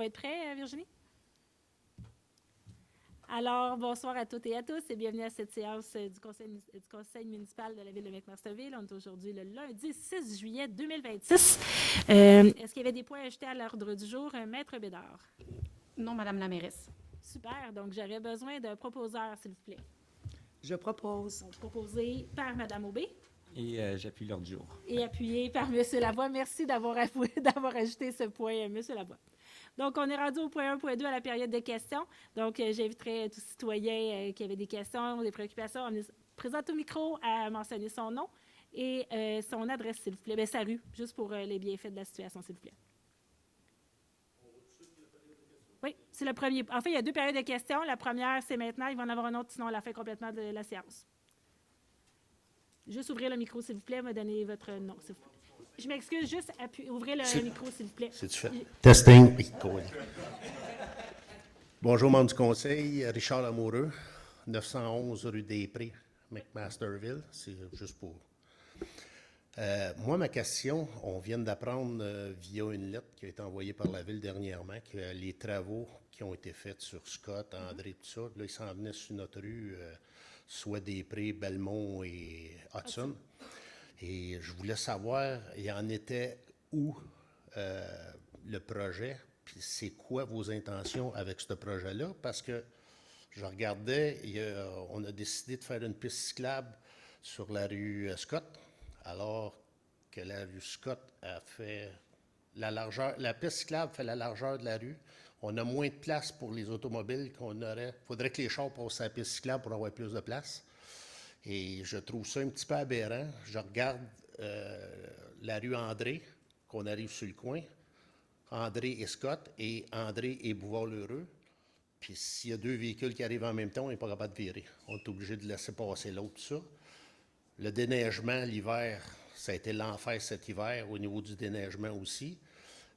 va être prêt, Virginie? Alors, bonsoir à toutes et à tous et bienvenue à cette séance du conseil municipal de la ville de McMasterville. On est aujourd'hui le lundi 6 juillet 2026. Est-ce qu'il y avait des points à ajouter à l'ordre du jour, Maître Bédard? Non, Madame la mairesse. Super. Donc, j'aurais besoin d'un proposeur, s'il vous plaît. Je propose. Donc, proposé par Mme Aubé. Et j'appuie l'ordre du jour. Et appuyé par M. Lavoie. Merci d'avoir ajouté ce point, M. Lavoie. Donc, on est rendu au point 1, point 2 à la période de questions. Donc, j'inviterai tout citoyen qui avait des questions, des préoccupations, on est présent au micro à mentionner son nom et son adresse, s'il vous plaît. Bien, sa rue, juste pour les bienfaits de la situation, s'il vous plaît. Oui, c'est le premier. En fait, il y a 2 périodes de questions. La première, c'est maintenant. Il va en avoir un autre, sinon à la fin complètement de la séance. Juste ouvrir le micro, s'il vous plaît. Me donner votre nom, s'il vous plaît. Je m'excuse, juste ouvrez le micro, s'il vous plaît. C'est-tu fait? Testing. Bonjour, membres du conseil. Richard Lamoureux, 911 rue des Prés, McMasterville. C'est juste pour... moi, ma question, on vient d'apprendre via une lettre qui a été envoyée par la ville dernièrement que les travaux qui ont été faits sur Scott, André, tout ça, là, ils s'en venaient sur notre rue, soit des Prés, Belmont et Hudson. Et je voulais savoir, il en était où le projet, puis c'est quoi vos intentions avec ce projet-là, parce que je regardais, on a décidé de faire une piste cyclable sur la rue Scott, alors que la rue Scott a fait la largeur, la piste cyclable fait la largeur de la rue. On a moins de place pour les automobiles qu'on aurait. Il faudrait que les chars passent à la piste cyclable pour avoir plus de place. Et je trouve ça un petit peu aberrant. Je regarde la rue André, qu'on arrive sur le coin, André et Scott, et André et Bouvard-Lheureux. Puis s'il y a 2 véhicules qui arrivent en même temps, on n'est pas capable de virer. On est obligé de laisser passer l'autre, ça. Le déneigement, l'hiver, ça a été l'enfer cet hiver, au niveau du déneigement aussi.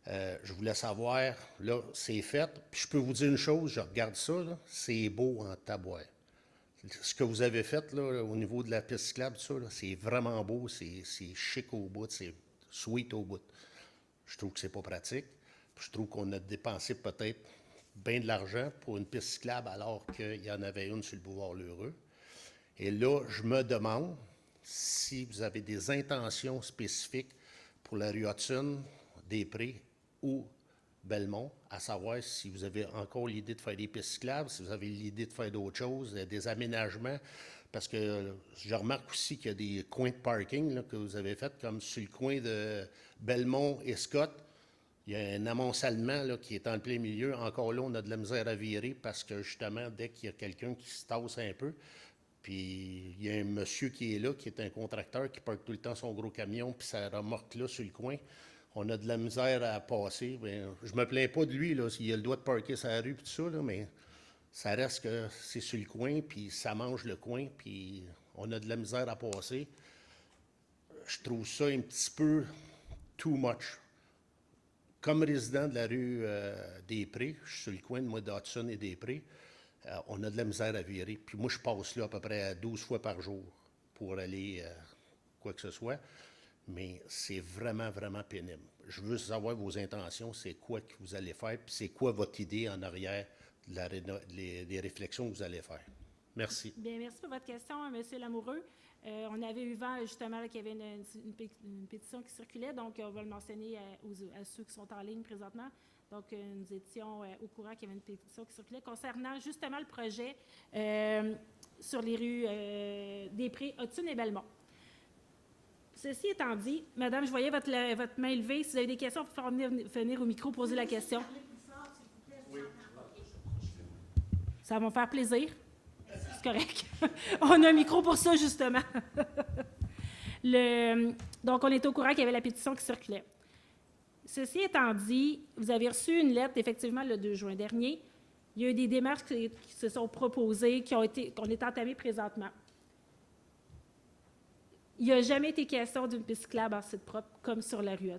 Je voulais savoir, là, c'est fait. Puis je peux vous dire une chose, je regarde ça, là, c'est beau en tabouère. Ce que vous avez fait là, au niveau de la piste cyclable, c'est vraiment beau, c'est chic au bout, c'est sweet au bout. Je trouve que c'est pas pratique. Puis je trouve qu'on a dépensé peut-être bien de l'argent pour une piste cyclable alors qu'il y en avait une sur le boulevard Lheureux. Et là, je me demande si vous avez des intentions spécifiques pour la rue Hudson, des Prés ou Belmont, à savoir si vous avez encore l'idée de faire des pistes cyclables, si vous avez l'idée de faire d'autres choses, des aménagements, parce que je remarque aussi qu'il y a des coins de parking là, que vous avez fait, comme sur le coin de Belmont et Scott. Il y a un amoncellement là, qui est en plein milieu. Encore là, on a de la misère à virer parce que justement, dès qu'il y a quelqu'un qui se tasse un peu, puis il y a un monsieur qui est là, qui est un contracteur, qui parque tout le temps son gros camion, puis sa remorque là sur le coin. On a de la misère à passer. Bien, je me plains pas de lui, là, s'il a le droit de parker sur la rue et tout ça, là, mais ça reste que c'est sur le coin, puis ça mange le coin, puis on a de la misère à passer. Je trouve ça un petit peu too much. Comme résident de la rue des Prés, je suis sur le coin de moi d'Hudson et des Prés, on a de la misère à virer. Puis moi, je passe là à peu près 12 fois par jour pour aller quoi que ce soit. Mais c'est vraiment, vraiment pénible. Je veux savoir vos intentions, c'est quoi que vous allez faire, puis c'est quoi votre idée en arrière des réflexions que vous allez faire. Merci. Bien, merci pour votre question, M. Lamoureux. On avait eu vent, justement, qu'il y avait une pétition qui circulait, donc on va le mentionner à ceux qui sont en ligne présentement. Donc, nous étions au courant qu'il y avait une pétition qui circulait concernant justement le projet sur les rues des Prés, Hudson et Belmont. Ceci étant dit, Madame, je voyais votre main levée. Si vous avez des questions, il faut venir au micro poser la question. Ça va me faire plaisir. C'est correct. On a un micro pour ça, justement. Donc, on était au courant qu'il y avait la pétition qui circulait. Ceci étant dit, vous avez reçu une lettre, effectivement, le 2 juin dernier. Il y a eu des démarches qui se sont proposées, qu'on est entamées présentement. Il n'y a jamais été question d'une piste cyclable en site propre comme sur la rue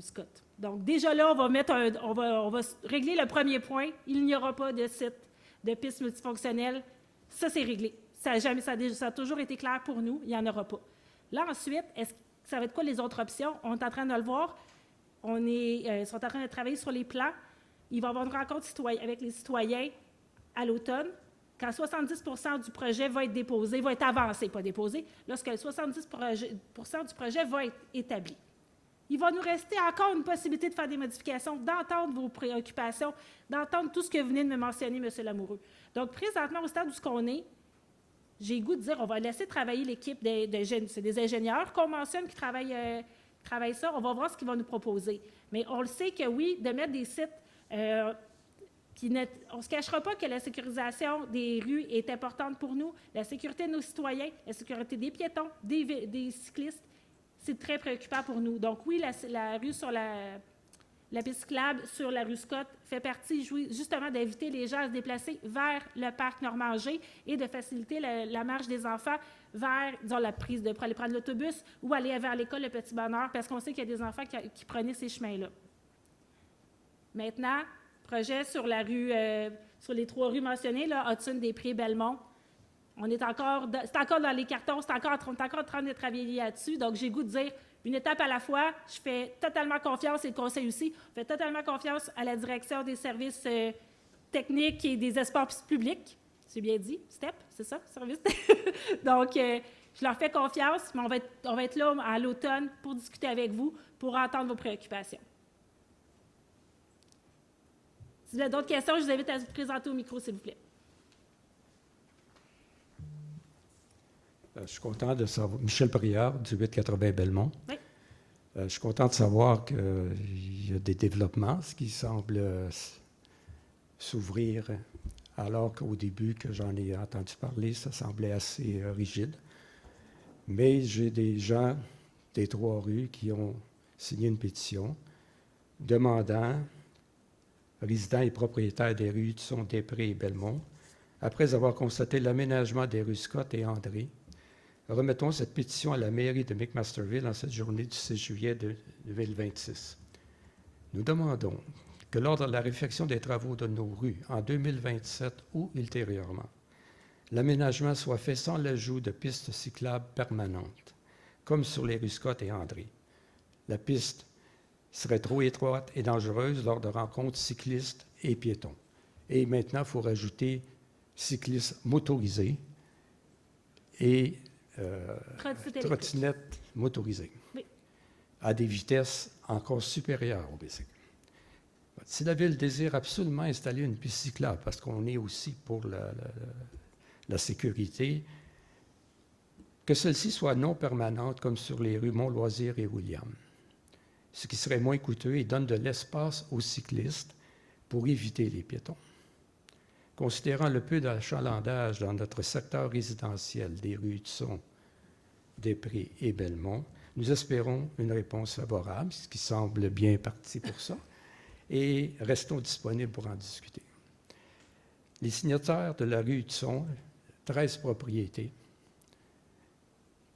Scott. Donc, déjà là, on va régler le premier point. Il n'y aura pas de site de piste multifonctionnelle. Ça, c'est réglé. Ça a toujours été clair pour nous. Il n'y en aura pas. Là, ensuite, ça va être quoi les autres options? On est en train de le voir. Ils sont en train de travailler sur les plans. il va y avoir une rencontre avec les citoyens à l'automne, quand 70 du projet va être déposé, va être avancé, pas déposé, lorsque 70 du projet va être établi. Il va nous rester encore une possibilité de faire des modifications, d'entendre vos préoccupations, d'entendre tout ce que vous venez de me mentionner, M. Lamoureux. Donc, présentement, au stade où on est, j'ai le goût de dire, on va laisser travailler l'équipe c'est des ingénieurs qu'on mentionne qui travaillent ça. On va voir ce qu'ils vont nous proposer. Mais on le sait que oui, de mettre des sites on ne se cachera pas que la sécurisation des rues est importante pour nous. La sécurité de nos citoyens, la sécurité des piétons, des cyclistes, c'est très préoccupant pour nous. Donc oui, la rue sur la piste cyclable sur la rue Scott fait partie justement d'éviter les gens à se déplacer vers le parc Normand-G et de faciliter la marche des enfants vers, disons, pour aller prendre l'autobus ou aller vers l'école Le Petit Bonheur, parce qu'on sait qu'il y a des enfants qui prenaient ces chemins-là. Maintenant, projet sur la rue, sur les 3 rues mentionnées, là, Hudson, Després, Belmont. C'est encore dans les cartons, on est encore en train de travailler là-dessus. Donc, j'ai le goût de dire une étape à la fois. Je fais totalement confiance, et le conseil aussi, on fait totalement confiance à la direction des services techniques et des espaces publics. C'est bien dit, STEP, c'est ça, service. Donc, je leur fais confiance, mais on va être là à l'automne pour discuter avec vous, pour entendre vos préoccupations. Si vous avez d'autres questions, je vous invite à vous présenter au micro, s'il vous plaît. Je suis content de savoir. Michel Prieur, du 880 Belmont. Oui. Je suis content de savoir qu'il y a des développements, ce qui semble s'ouvrir, alors qu'au début que j'en ai entendu parler, ça semblait assez rigide. Mais j'ai des gens des 3 rues qui ont signé une pétition demandant, résidents et propriétaires des rues Hudson, Després et Belmont, après avoir constaté l'aménagement des rues Scott et André, remettons cette pétition à la mairie de McMasterville en cette journée du 6 juillet 2026. Nous demandons que lors de la réfection des travaux de nos rues en 2027 ou ultérieurement, l'aménagement soit fait sans l'ajout de pistes cyclables permanentes, comme sur les rues Scott et André. La piste serait trop étroite et dangereuse lors de rencontres cyclistes et piétons. Et maintenant, il faut rajouter cyclistes motorisés et trottinettes motorisées, oui, à des vitesses encore supérieures au bicycle. Si la Ville désire absolument installer une piste cyclable, parce qu'on est aussi pour la sécurité, que celle-ci soit non permanente, comme sur les rues Mont-Loisir et William, ce qui serait moins coûteux et donne de l'espace aux cyclistes pour éviter les piétons. Considérant le peu d'achalandage dans notre secteur résidentiel des rues Hudson, Després et Belmont, nous espérons une réponse favorable, ce qui semble bien parti pour ça, et restons disponibles pour en discuter. Les signataires de la rue Hudson, 13 propriétés,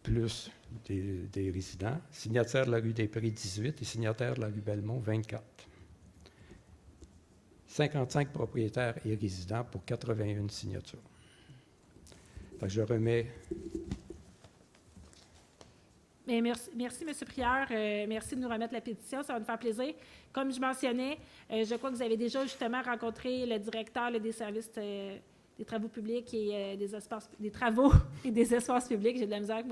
plus des résidents, signataires de la rue Després, 18, et signataires de la rue Belmont, 24. 55 propriétaires et résidents pour 81 signatures. Fait que je remets... Bien, merci, M. Prieur. Merci de nous remettre la pétition. Ça va nous faire plaisir. Comme je mentionnais, je crois que vous avez déjà justement rencontré le directeur des services des travaux publics et des travaux et des espaces publics. J'ai de la misère.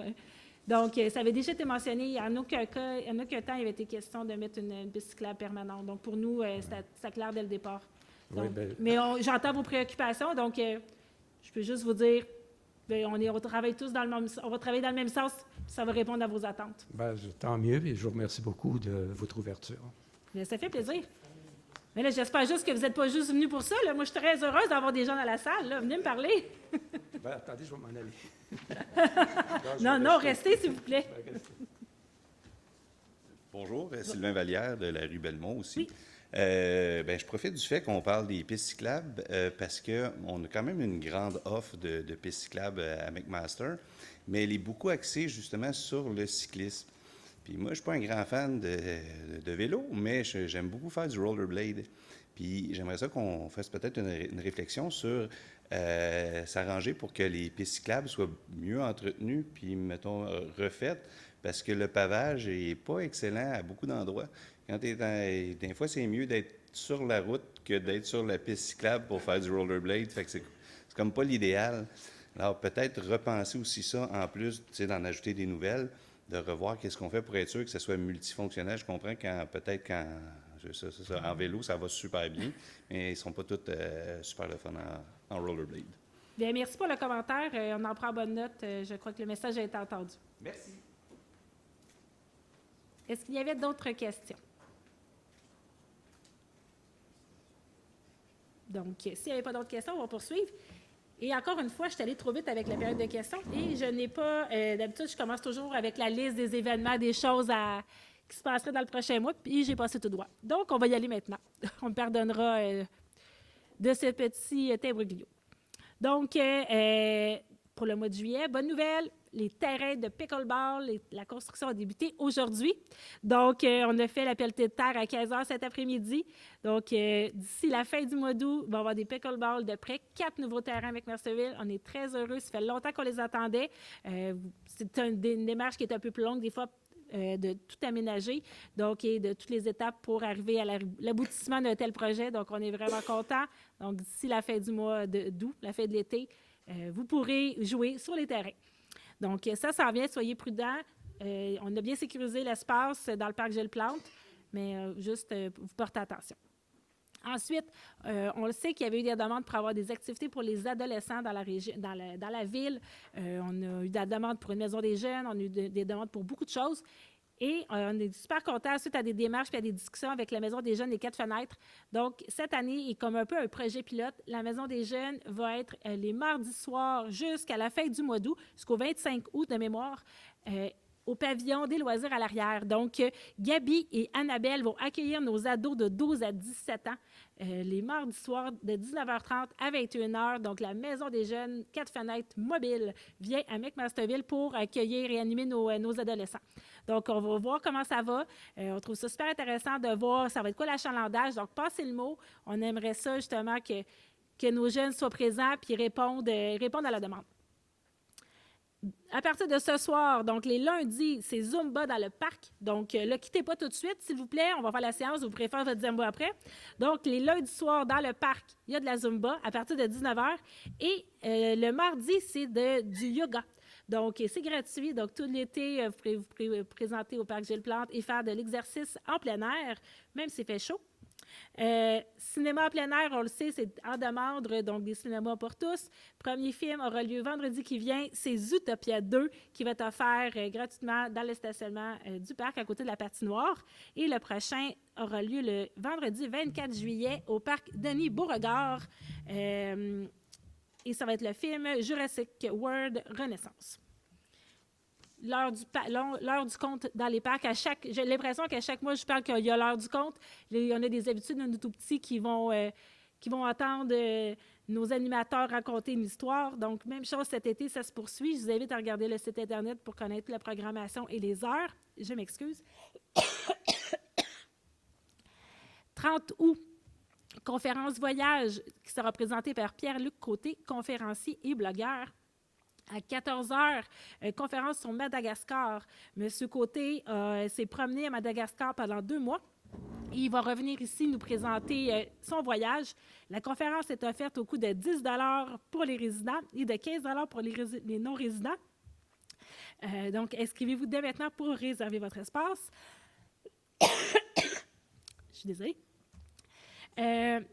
Donc, ça avait déjà été mentionné. En aucun temps, il avait été question de mettre une piste cyclable permanente. Donc, pour nous, c'était clair dès le départ. Donc, Oui, mais j'entends vos préoccupations. Donc, je peux juste vous dire, on travaille tous dans le même sens. On va travailler dans le même sens. Ça va répondre à vos attentes. Tant mieux, et je vous remercie beaucoup de votre ouverture. Bien, ça fait plaisir. Mais là, j'espère juste que vous n'êtes pas juste venus pour ça. Là. Moi, je suis très heureuse d'avoir des gens dans la salle. Là. Venez me parler. Attendez, je vais m'en aller. Non, restez, s'il vous plaît. Bonjour, Sylvain Vallière de la rue Belmont aussi. Oui. Je profite du fait qu'on parle des pistes cyclables parce qu'on a quand même une grande offre de pistes cyclables à McMaster, mais elle est beaucoup axée justement sur le cyclisme. Puis moi, je ne suis pas un grand fan de vélo, mais j'aime beaucoup faire du rollerblade. Puis j'aimerais ça qu'on fasse peut-être une réflexion sur s'arranger pour que les pistes cyclables soient mieux entretenues, puis, mettons, refaites, parce que le pavage n'est pas excellent à beaucoup d'endroits. Des fois, c'est mieux d'être sur la route que d'être sur la piste cyclable pour faire du rollerblade. Fait que c'est comme pas l'idéal. Alors, peut-être repenser aussi ça, en plus, tu sais, d'en ajouter des nouvelles, de revoir qu'est-ce qu'on fait pour être sûr que ça soit multifonctionnel. Je comprends en vélo, ça va super bien, mais ils ne sont pas tous super le fun en rollerblade. Bien, merci pour le commentaire. On en prend bonne note. Je crois que le message a été entendu. Merci. Est-ce qu'il y avait d'autres questions? Donc, s'il n'y avait pas d'autres questions, on va poursuivre. Et encore une fois, je suis allée trop vite avec la période de questions et je n'ai pas... d'habitude, je commence toujours avec la liste des événements, des choses qui se passeraient dans le prochain mois, puis j'ai passé tout droit. Donc, on va y aller maintenant. On me pardonnera de ce petit imbroglio. Donc, pour le mois de juillet, bonne nouvelle, les terrains de pickleball, la construction a débuté aujourd'hui. Donc, on a fait la pelletée de terre à 15h cet après-midi. Donc, d'ici la fin du mois d'août, on va avoir des pickleball de près 4 nouveaux terrains avec Mercerville. On est très heureux. Ça fait longtemps qu'on les attendait. C'est une démarche qui est un peu plus longue, des fois, de tout aménager, donc, et de toutes les étapes pour arriver à l'aboutissement d'un tel projet. Donc, on est vraiment contents. Donc, d'ici la fin du mois d'août, la fin de l'été, vous pourrez jouer sur les terrains. Donc, ça s'en vient, soyez prudents. On a bien sécurisé l'espace dans le parc Gilles Plante, mais juste, vous portez attention. Ensuite, on le sait qu'il y avait eu des demandes pour avoir des activités pour les adolescents dans la région, dans la ville. On a eu des demandes pour une maison des jeunes, on a eu des demandes pour beaucoup de choses. Et on est super contents suite à des démarches et à des discussions avec la Maison des jeunes des 4 fenêtres. Donc, cette année est comme un peu un projet pilote. La Maison des jeunes va être les mardis soirs jusqu'à la fin du mois d'août, jusqu'au 25 août de mémoire, au pavillon des loisirs à l'arrière. Donc, Gabi et Annabelle vont accueillir nos ados de 12 à 17 ans les mardis soirs de 19h30 à 21h. Donc, la Maison des jeunes 4 fenêtres mobile vient à McMasterville pour accueillir et animer nos adolescents. Donc, on va voir comment ça va. On trouve ça super intéressant de voir ça va être quoi l'achalandage. Donc, passez le mot. On aimerait ça, justement, que nos jeunes soient présents et répondent à la demande. À partir de ce soir, donc les lundis, c'est Zumba dans le parc. Donc, ne quittez pas tout de suite, s'il vous plaît. On va faire la séance, vous pourrez faire votre Zumba après. Donc, les lundis soirs dans le parc, il y a de la Zumba à partir de 19h. Et le mardi, c'est du yoga. Donc, c'est gratuit. Donc, tout l'été, vous pourrez vous présenter au parc Gilles Plante et faire de l'exercice en plein air, même s'il fait chaud. Cinéma en plein air, on le sait, c'est en demande, donc des cinémas pour tous. Premier film aura lieu vendredi qui vient, c'est Zootopia 2 qui va être offert gratuitement dans le stationnement du parc à côté de la patinoire. Et le prochain aura lieu le vendredi 24 juillet au parc Denis Beauregard. Et ça va être le film Jurassic World Renaissance. L'heure du compte dans les parcs. J'ai l'impression qu'à chaque mois, je parle qu'il y a l'heure du compte. On a des habitudes de nos tout-petits qui vont entendre nos animateurs raconter une histoire. Donc, même chose cet été, ça se poursuit. Je vous invite à regarder le site Internet pour connaître la programmation et les heures. Je m'excuse. 30 août, conférence voyage qui sera présentée par Pierre-Luc Côté, conférencier et blogueur. À 14h, conférence sur Madagascar. Monsieur Côté s'est promené à Madagascar pendant 2 mois. Et il va revenir ici nous présenter son voyage. La conférence est offerte au coût de 10 $ pour les résidents et de 15 $ pour les non-résidents. Donc, inscrivez-vous dès maintenant pour réserver votre espace. Je suis désolée.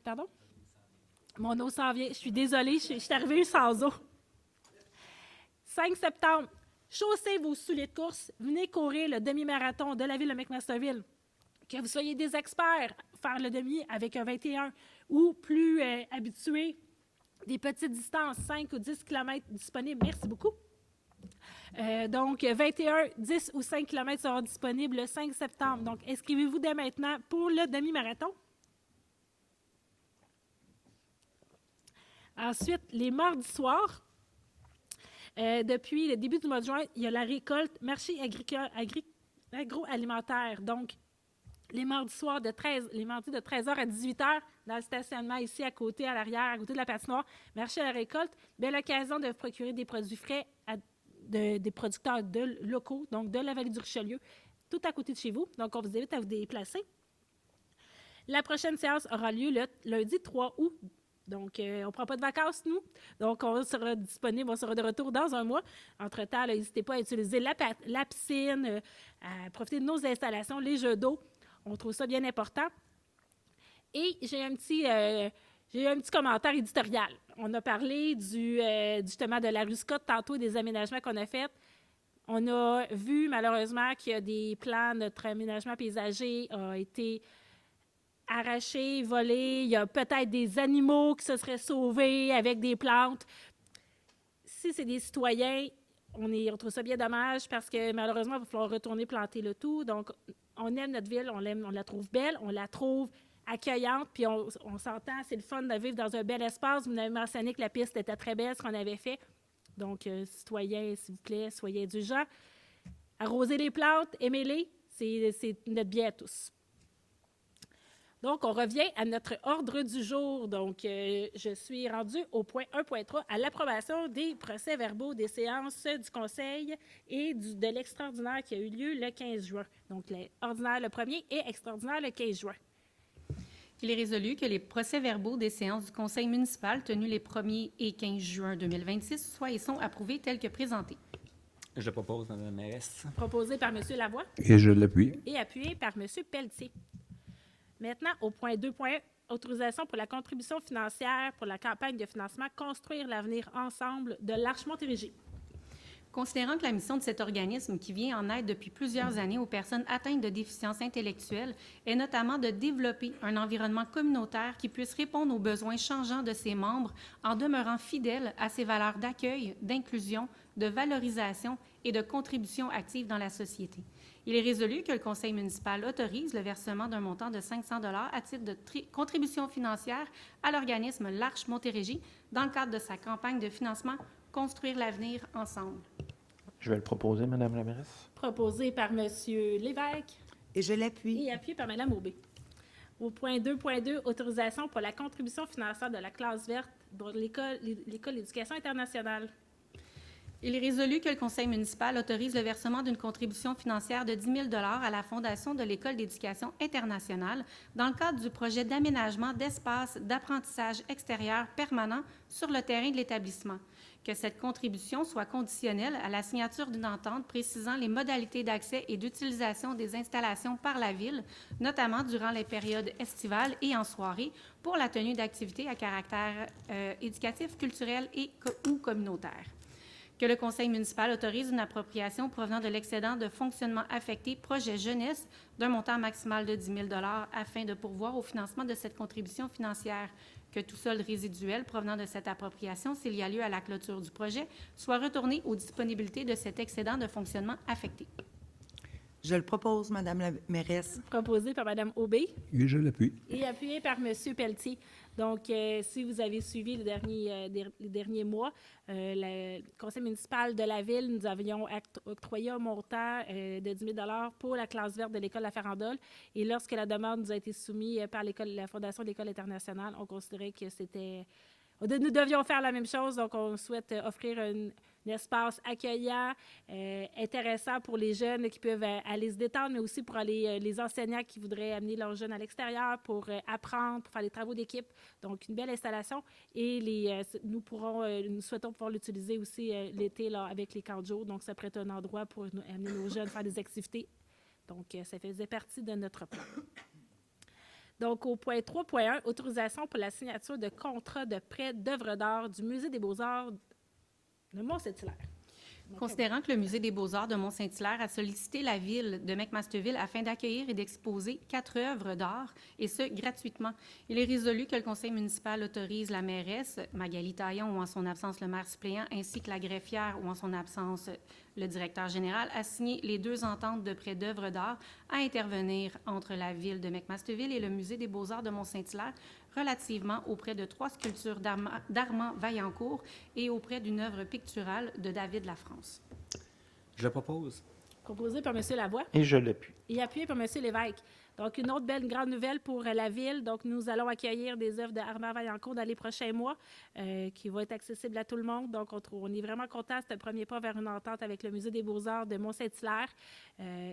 Pardon? Mon eau s'en vient. Je suis désolée, je suis arrivée sans eau. 5 septembre, chaussez vos souliers de course, venez courir le demi-marathon de la ville de McMasterville. Que vous soyez des experts, faire le demi avec un 21 ou plus habitués, des petites distances, 5 ou 10 km disponibles. Merci beaucoup. Donc, 21, 10 ou 5 km seront disponibles le 5 septembre. Donc, inscrivez-vous dès maintenant pour le demi-marathon. Ensuite, les mardis soirs, depuis le début du mois de juin, il y a la récolte marché agroalimentaire. Donc, les mardis soirs de 13h à 18h, dans le stationnement ici à côté, à l'arrière, à côté de la patinoire, marché à la récolte, belle occasion de procurer des produits frais des producteurs locaux, donc de la vallée du Richelieu, tout à côté de chez vous. Donc, on vous invite à vous déplacer. La prochaine séance aura lieu le lundi 3 août. Donc, on ne prend pas de vacances, nous. Donc, on sera disponible, on sera de retour dans un mois. Entre-temps, n'hésitez pas à utiliser la piscine, à profiter de nos installations, les jeux d'eau. On trouve ça bien important. Et j'ai un petit commentaire éditorial. On a parlé justement de la rue Scott tantôt, des aménagements qu'on a faits. On a vu malheureusement qu'il y a des plans, notre aménagement paysager a été arraché, volé. Il y a peut-être des animaux qui se seraient sauvés avec des plantes. Si c'est des citoyens, on trouve ça bien dommage parce que malheureusement, il va falloir retourner planter le tout. Donc, on aime notre ville, on la trouve belle, on la trouve accueillante, puis on s'entend, c'est le fun de vivre dans un bel espace. Vous m'avez mentionné que la piste était très belle, ce qu'on avait fait. Donc, citoyens, s'il vous plaît, soyez indulgents. Arroser les plantes, aimez-les, c'est notre bien à tous. Donc, on revient à notre ordre du jour. Donc, je suis rendue au point 1.3, à l'approbation des procès-verbaux des séances du Conseil et de l'extraordinaire qui a eu lieu le 15 juin. Donc, l'ordinaire le 1er et extraordinaire le 15 juin. Il est résolu que les procès-verbaux des séances du Conseil municipal tenues les 1er et 15 juin 2026 soient et sont approuvés tels que présentés. Je propose, Mme la mairesse. Proposé par M. Lavoie Et je l'appuie. et appuyé par M. Pelletier. Maintenant, au point 2.1, autorisation pour la contribution financière pour la campagne de financement « Construire l'avenir ensemble » de l'Arche Montérégie. Considérant que la mission de cet organisme, qui vient en aide depuis plusieurs années aux personnes atteintes de déficience intellectuelle, est notamment de développer un environnement communautaire qui puisse répondre aux besoins changeants de ses membres en demeurant fidèle à ses valeurs d'accueil, d'inclusion, de valorisation et de contribution active dans la société. Il est résolu que le Conseil municipal autorise le versement d'un montant de 500 $ à titre de contribution financière à l'organisme l'Arche Montérégie dans le cadre de sa campagne de financement « Construire l'avenir ensemble ». Je vais le proposer, Madame la mairesse. Proposé par M. Lévesque Et je l'appuie. et appuyé par Mme Aubé. Au point 2.2, autorisation pour la contribution financière de la classe verte pour l'école d'éducation internationale. Il est résolu que le Conseil municipal autorise le versement d'une contribution financière de 10 000 $ à la Fondation de l'École d'éducation internationale dans le cadre du projet d'aménagement d'espaces d'apprentissage extérieur permanent sur le terrain de l'établissement. Que cette contribution soit conditionnelle à la signature d'une entente précisant les modalités d'accès et d'utilisation des installations par la Ville, notamment durant les périodes estivales et en soirée, pour la tenue d'activités à caractère éducatif, culturel ou communautaire. Que le Conseil municipal autorise une appropriation provenant de l'excédent de fonctionnement affecté projet jeunesse d'un montant maximal de 10 000 $ afin de pourvoir au financement de cette contribution financière. Que tout solde résiduel provenant de cette appropriation, s'il y a lieu à la clôture du projet, soit retourné aux disponibilités de cet excédent de fonctionnement affecté. Je le propose, Madame la mairesse. Proposé par Mme Aubé Et je l'appuie. et appuyé par M. Pelletier. Donc, si vous avez suivi les derniers mois, le conseil municipal de la Ville, nous avions octroyé un montant de 10 000 $ pour la classe verte de l'École La Farandole. Et lorsque la demande nous a été soumise par la Fondation de l'École internationale, on considérait que nous devions faire la même chose. Donc, on souhaite offrir un espace accueillant, intéressant pour les jeunes qui peuvent aller se détendre, mais aussi pour les enseignants qui voudraient amener leurs jeunes à l'extérieur pour apprendre, pour faire des travaux d'équipe. Donc, une belle installation. Et nous souhaitons pouvoir l'utiliser aussi l'été là, avec les camps de jour. Donc, ça pourrait être un endroit pour amener nos jeunes à faire des activités. Donc, ça faisait partie de notre plan. Donc, au point 3.1, autorisation pour la signature de contrat de prêt d'œuvres d'art du Musée des Beaux-Arts de Mont-Saint-Hilaire. Considérant que le Musée des Beaux-Arts de Mont-Saint-Hilaire a sollicité la Ville de McMasterville afin d'accueillir et d'exposer 4 œuvres d'art, et ce, gratuitement, il est résolu que le Conseil municipal autorise la mairesse, Magali Taillon, ou en son absence le maire suppléant, ainsi que la greffière, ou en son absence le directeur général, à signer les 2 ententes de prêt d'œuvres d'art à intervenir entre la Ville de McMasterville et le Musée des Beaux-Arts de Mont-Saint-Hilaire relativement auprès de 3 sculptures d'Armand Vaillancourt et auprès d'une œuvre picturale de David Lafrance. Je le propose. Proposé par M. Lavoie Et je l'appuie. et appuyé par M. Lévesque. Donc, une autre belle grande nouvelle pour la Ville. Donc, nous allons accueillir des œuvres de Armand Vaillancourt dans les prochains mois qui vont être accessibles à tout le monde. Donc, on est vraiment content. C'est un premier pas vers une entente avec le Musée des Beaux-Arts de Mont-Saint-Hilaire.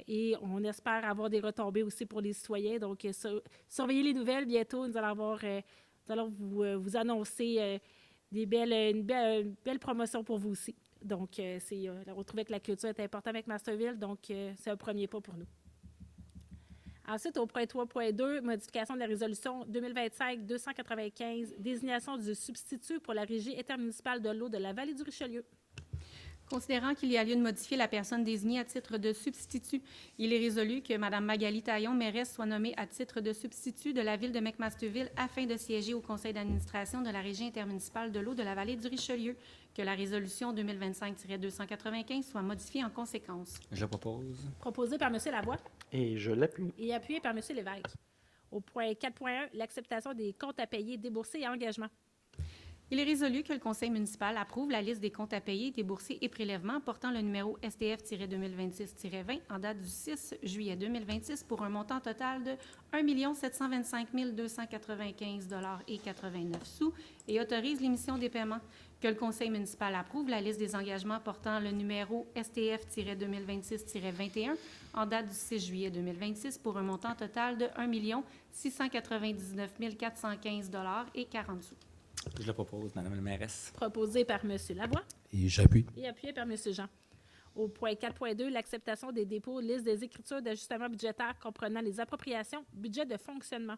Et on espère avoir des retombées aussi pour les citoyens. Donc, surveillez les nouvelles bientôt. Nous allons vous annoncer une belle promotion pour vous aussi. Donc, on trouvait que la culture est importante avec Masterville, donc c'est un premier pas pour nous. Ensuite, au point 3.2, modification de la résolution 2025-295, désignation du substitut pour la Régie intermunicipale de l'eau de la Vallée du Richelieu. Considérant qu'il y a lieu de modifier la personne désignée à titre de substitut, il est résolu que Mme Magali Taillon, mairesse, soit nommée à titre de substitut de la Ville de McMasterville afin de siéger au conseil d'administration de la Régie intermunicipale de l'eau de la Vallée du Richelieu, que la résolution 2025-295 soit modifiée en conséquence. Je le propose. Proposé par M. Lavoie Et je l'appuie. et appuyé par M. Lévesque. Au point 4.1, l'acceptation des comptes à payer, déboursés et engagements. Il est résolu que le conseil municipal approuve la liste des comptes à payer, déboursés et prélèvements portant le numéro STF-2026-20 en date du 6 juillet 2026 pour un montant total de 1 725 295 $ 89 et autorise l'émission des paiements. Que le conseil municipal approuve la liste des engagements portant le numéro STF-2026-21 en date du 6 juillet 2026 pour un montant total de 1 699 415 $ 40 sous. Je le propose, Madame la mairesse. Proposé par M. Lavoie Et j'appuie. et appuyé par M. Jean. Au point 4.2, l'acceptation des dépôts, liste des écritures d'ajustement budgétaire comprenant les appropriations, budget de fonctionnement.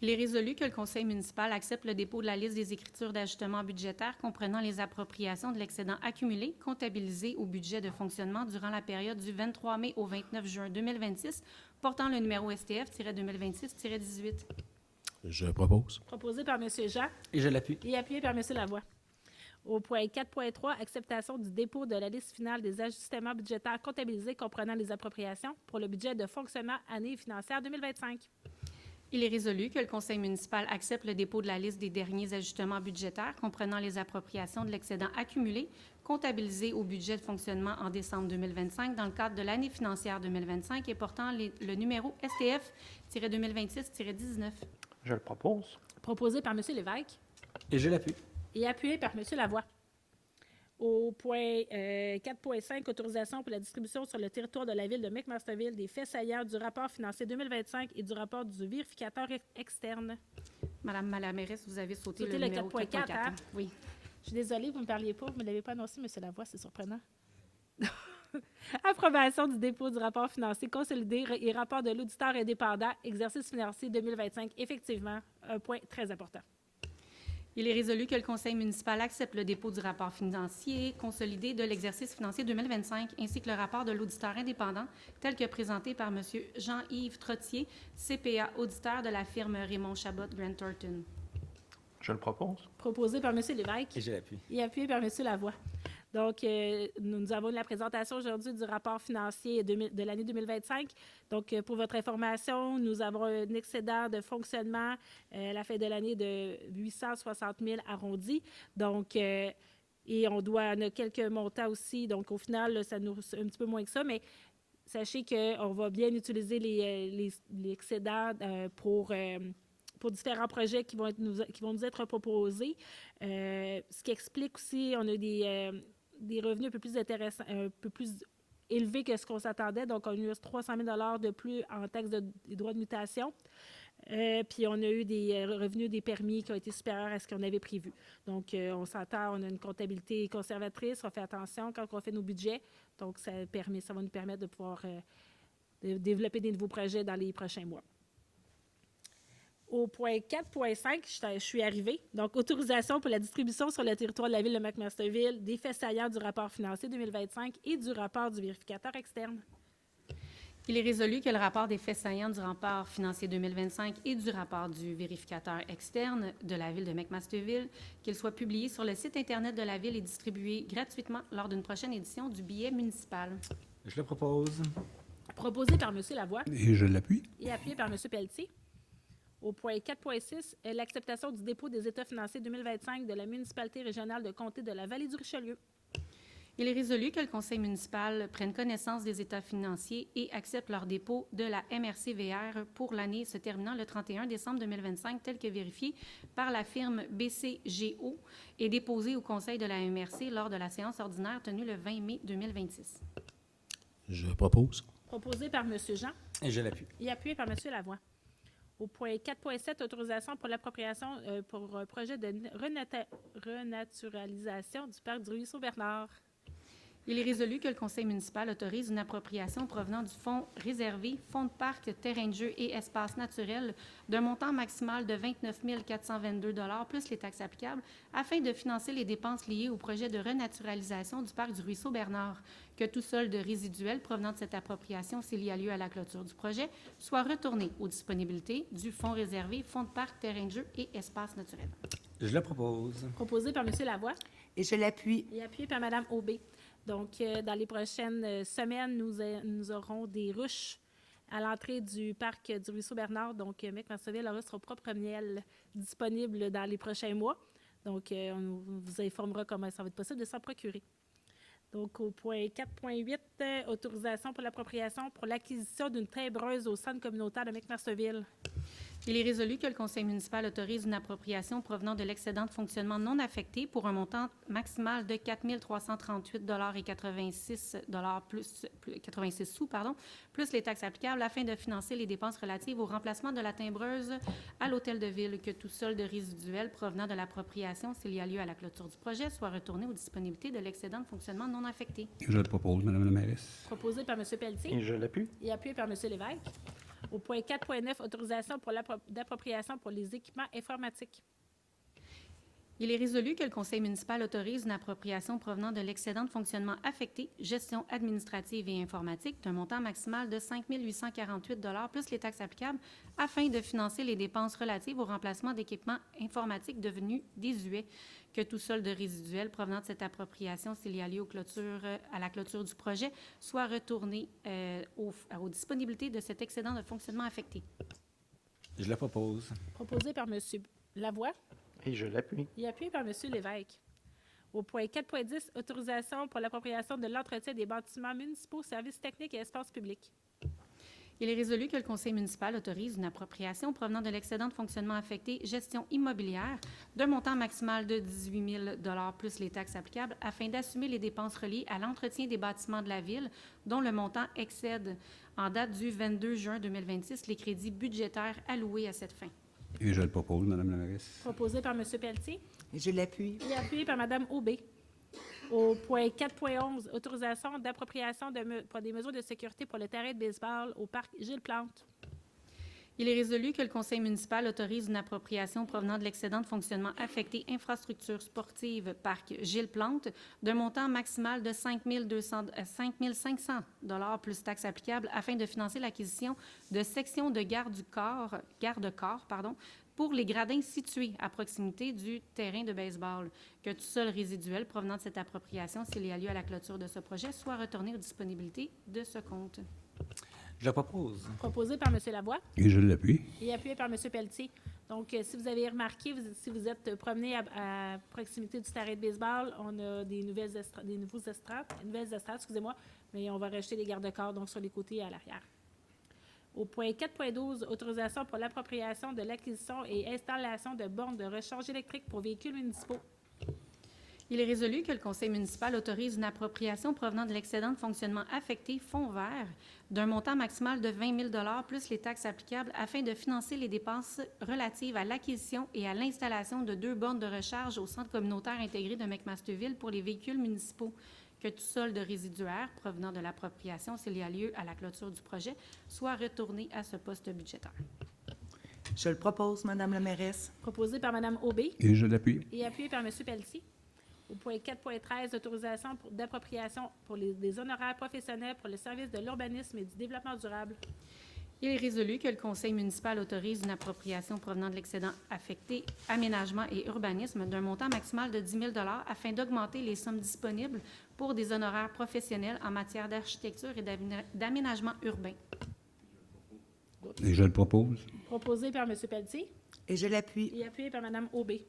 Il est résolu que le conseil municipal accepte le dépôt de la liste des écritures d'ajustement budgétaire comprenant les appropriations de l'excédent accumulé comptabilisé au budget de fonctionnement durant la période du 23 mai au 29 juin 2026 portant le numéro STF-2026-18. Je propose. Proposé par M. Jean Et je l'appuie. et appuyé par M. Lavoie. Au point 4.3, acceptation du dépôt de la liste finale des ajustements budgétaires comptabilisés comprenant les appropriations pour le budget de fonctionnement année financière 2025. Il est résolu que le conseil municipal accepte le dépôt de la liste des derniers ajustements budgétaires comprenant les appropriations de l'excédent accumulé comptabilisé au budget de fonctionnement en décembre 2025 dans le cadre de l'année financière 2025 et portant le numéro STF-2026-19. Je le propose. Proposé par M. Lévesque Et je l'appuie. et appuyé par M. Lavoie. Au point 4.5, autorisation pour la distribution sur le territoire de la Ville de McMasterville des faits saillants du rapport financier 2025 et du rapport du vérificateur externe. Madame la mairesse, vous avez sauté Sauté le le numéro 4.4, 4.4. hein? Oui. Je suis désolée, vous ne me parliez pas, vous ne me l'avez pas annoncé, M. Lavoie, c'est surprenant. Approbation du dépôt du rapport financier consolidé et rapport de l'auditeur indépendant, exercice financier 2025. Effectivement, un point très important. Il est résolu que le conseil municipal accepte le dépôt du rapport financier consolidé de l'exercice financier 2025 ainsi que le rapport de l'auditeur indépendant tel que présenté par M. Jean-Yves Trottier, CPA auditeur de la firme Raymond Chabot Grant Thornton. Je le propose. Proposé par M. Lévesque Et je l'appuie. et appuyé par M. Lavoie. Donc, nous avons la présentation aujourd'hui du rapport financier de l'année 2025. Donc, pour votre information, nous avons un excédent de fonctionnement à la fin de l'année de 860 000 arrondis. Donc, et on a quelques montants aussi. Donc, au final, là, ça nous un petit peu moins que ça, mais sachez qu'on va bien utiliser l'excédent pour différents projets qui vont nous être proposés. Ce qui explique aussi, on a des revenus un peu plus intéressants, un peu plus élevés que ce qu'on s'attendait. Donc, on a eu 300 000 $ de plus en taxes des droits de mutation. Puis, on a eu des revenus des permis qui ont été supérieurs à ce qu'on avait prévu. Donc, on s'entend, on a une comptabilité conservatrice, on fait attention quand on fait nos budgets. Donc, ça va nous permettre de pouvoir de développer des nouveaux projets dans les prochains mois. Au point 4.5, je suis arrivée. Donc, autorisation pour la distribution sur le territoire de la Ville de McMasterville des faits saillants du rapport financier 2025 et du rapport du vérificateur externe. Il est résolu que le rapport des faits saillants du rapport financier 2025 et du rapport du vérificateur externe de la Ville de McMasterville, qu'il soit publié sur le site Internet de la Ville et distribué gratuitement lors d'une prochaine édition du billet municipal. Je le propose. Proposé par M. Lavoie Et je l'appuie. et appuyé par M. Pelletier. Au point 4.6, l'acceptation du dépôt des états financiers 2025 de la municipalité régionale de comté de la Vallée du Richelieu. Il est résolu que le conseil municipal prenne connaissance des états financiers et accepte leur dépôt de la MRC-VR pour l'année se terminant le 31 décembre 2025, tel que vérifié par la firme BCGO et déposé au conseil de la MRC lors de la séance ordinaire tenue le 20 mai 2026. Je propose. Proposé par M. Jean Et je l'appuie. et appuyé par M. Lavoie. Au point 4.7, autorisation pour l'appropriation pour un projet de renaturalisation du parc du Ruisseau Bernard. Il est résolu que le conseil municipal autorise une appropriation provenant du fonds réservé, fonds de parc, terrain de jeu et espaces naturels d'un montant maximal de 29 422 $ plus les taxes applicables afin de financer les dépenses liées au projet de renaturalisation du parc du Ruisseau Bernard, que tout solde résiduel provenant de cette appropriation, s'il y a lieu à la clôture du projet, soit retourné aux disponibilités du fonds réservé, fonds de parc, terrain de jeu et espaces naturels. Je le propose. Proposé par M. Lavoie Et je l'appuie. et appuyé par Mme Aubé. Donc, dans les prochaines semaines, nous aurons des ruches à l'entrée du parc du Ruisseau Bernard. Donc, McMasterville aura son propre miel disponible dans les prochains mois. Donc, on vous informera comment ça va être possible de s'en procurer. Donc, au point 4.8, autorisation pour l'appropriation pour l'acquisition d'une timbreuse au centre communautaire de McMasterville. Il est résolu que le conseil municipal autorise une appropriation provenant de l'excédent de fonctionnement non affecté pour un montant maximal de 4 338,86 $ plus 86 sous, plus les taxes applicables afin de financer les dépenses relatives au remplacement de la timbreuse à l'hôtel de ville, que tout solde résiduel provenant de l'appropriation, s'il y a lieu à la clôture du projet, soit retourné aux disponibilités de l'excédent de fonctionnement non affecté. Je le propose, Madame la mairesse. Proposé par M. Pelletier Et je l'appuie. et appuyé par M. Lévesque. Au point 4.9, autorisation pour d'appropriation pour les équipements informatiques. Il est résolu que le conseil municipal autorise une appropriation provenant de l'excédent de fonctionnement affecté, gestion administrative et informatique, d'un montant maximal de 5 848 $ plus les taxes applicables, afin de financer les dépenses relatives au remplacement d'équipements informatiques devenus désuets, que tout solde résiduel provenant de cette appropriation, s'il y a lieu à la clôture du projet, soit retourné aux disponibilités de cet excédent de fonctionnement affecté. Je le propose. Proposé par M. Lavoie Et je l'appuie. et appuyé par M. Lévesque. Au point 4.10, autorisation pour l'appropriation de l'entretien des bâtiments municipaux, services techniques et espaces publics. Il est résolu que le conseil municipal autorise une appropriation provenant de l'excédent de fonctionnement affecté gestion immobilière d'un montant maximal de 18 000 $ plus les taxes applicables afin d'assumer les dépenses reliées à l'entretien des bâtiments de la ville dont le montant excède, en date du 22 juin 2026, les crédits budgétaires alloués à cette fin. Et je le propose, Madame la mairesse. Proposé par M. Pelletier Et je l'appuie. et appuyé par Mme Aubé. Au point 4.11, autorisation d'appropriation pour des mesures de sécurité pour le terrain de baseball au parc Gilles Plante. Il est résolu que le conseil municipal autorise une appropriation provenant de l'excédent de fonctionnement affecté infrastructure sportive parc Gilles Plante d'un montant maximal de 5 500 $ plus taxes applicables afin de financer l'acquisition de sections de garde-corps pour les gradins situés à proximité du terrain de baseball, que tout sol résiduel provenant de cette appropriation, s'il y a lieu à la clôture de ce projet, soit retourné aux disponibilités de ce compte. Je le propose. Proposé par M. Lavoie Et je l'appuie. et appuyé par M. Pelletier. Donc, si vous avez remarqué, si vous êtes promené à proximité du terrain de baseball, on a des nouvelles estrades, mais on va rajouter des garde-corps donc sur les côtés et à l'arrière. Au point 4.12, autorisation pour l'appropriation de l'acquisition et installation de bornes de recharge électrique pour véhicules municipaux. Il est résolu que le conseil municipal autorise une appropriation provenant de l'excédent de fonctionnement affecté fonds vert d'un montant maximal de 20 000 $ plus les taxes applicables afin de financer les dépenses relatives à l'acquisition et à l'installation de 2 bornes de recharge au centre communautaire intégré de McMasterville pour les véhicules municipaux, que tout solde résiduaire provenant de l'appropriation, s'il y a lieu à la clôture du projet, soit retourné à ce poste budgétaire. Je le propose, Madame la mairesse. Proposé par Mme Aubé Et je l'appuie. et appuyé par M. Pelletier. Au point 4.13, autorisation d'appropriation pour des honoraires professionnels pour le service de l'urbanisme et du développement durable. Il est résolu que le conseil municipal autorise une appropriation provenant de l'excédent affecté aménagement et urbanisme d'un montant maximal de 10 000 $ afin d'augmenter les sommes disponibles pour des honoraires professionnels en matière d'architecture et d'aménagement urbain. Et je le propose. Proposé par M. Pelletier Et je l'appuie. et appuyé par Mme Aubé.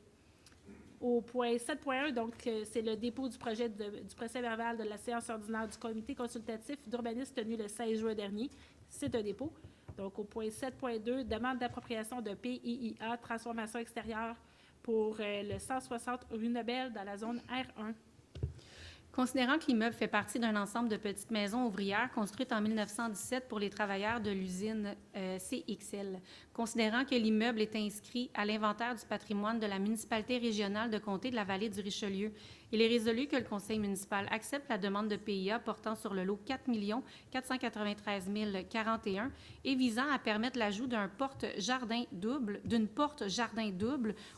Au point 7.1, donc, c'est le dépôt du projet du procès-verbal de la séance ordinaire du comité consultatif d'urbanisme tenue le 16 juin dernier. C'est un dépôt. Donc, au point 7.2, demande d'appropriation de PIIA, transformation extérieure pour le 160 rue Nobel dans la zone R1. Considérant que l'immeuble fait partie d'un ensemble de petites maisons ouvrières construites en 1917 pour les travailleurs de l'usine CXL, considérant que l'immeuble est inscrit à l'inventaire du patrimoine de la municipalité régionale de comté de la vallée du Richelieu, il est résolu que le conseil municipal accepte la demande de PIA portant sur le lot 4 493 041 et visant à permettre l'ajout d'une porte-jardin double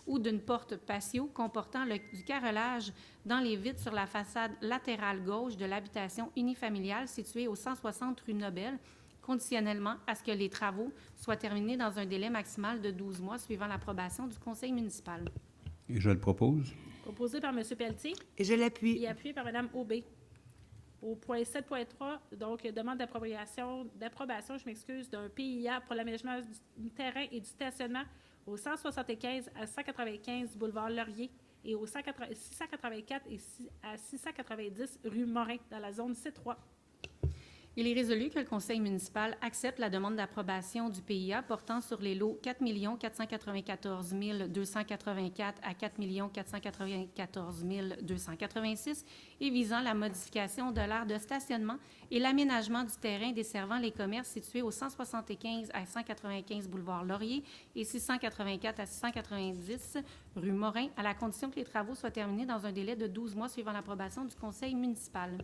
ou d'une porte patio comportant du carrelage dans les vitres sur la façade latérale gauche de l'habitation unifamiliale située au 160 rue Nobel, conditionnellement à ce que les travaux soient terminés dans un délai maximal de 12 mois suivant l'approbation du conseil municipal. Et je le propose. Proposé par M. Pelletier Et je l'appuie. et appuyé par Mme Aubé. Au point 7.3, donc, demande d'approbation, d'un PIA pour l'aménagement du terrain et du stationnement au 175 à 195 boulevard Laurier et au 684 et à 690 rue Morin dans la zone C3. Il est résolu que le conseil municipal accepte la demande d'approbation du PIA portant sur les lots 4 494 284 à 4 494 286 et visant la modification de l'aire de stationnement et l'aménagement du terrain desservant les commerces situés au 175 à 195 boulevard Laurier et 684 à 690 rue Morin, à la condition que les travaux soient terminés dans un délai de 12 mois suivant l'approbation du conseil municipal.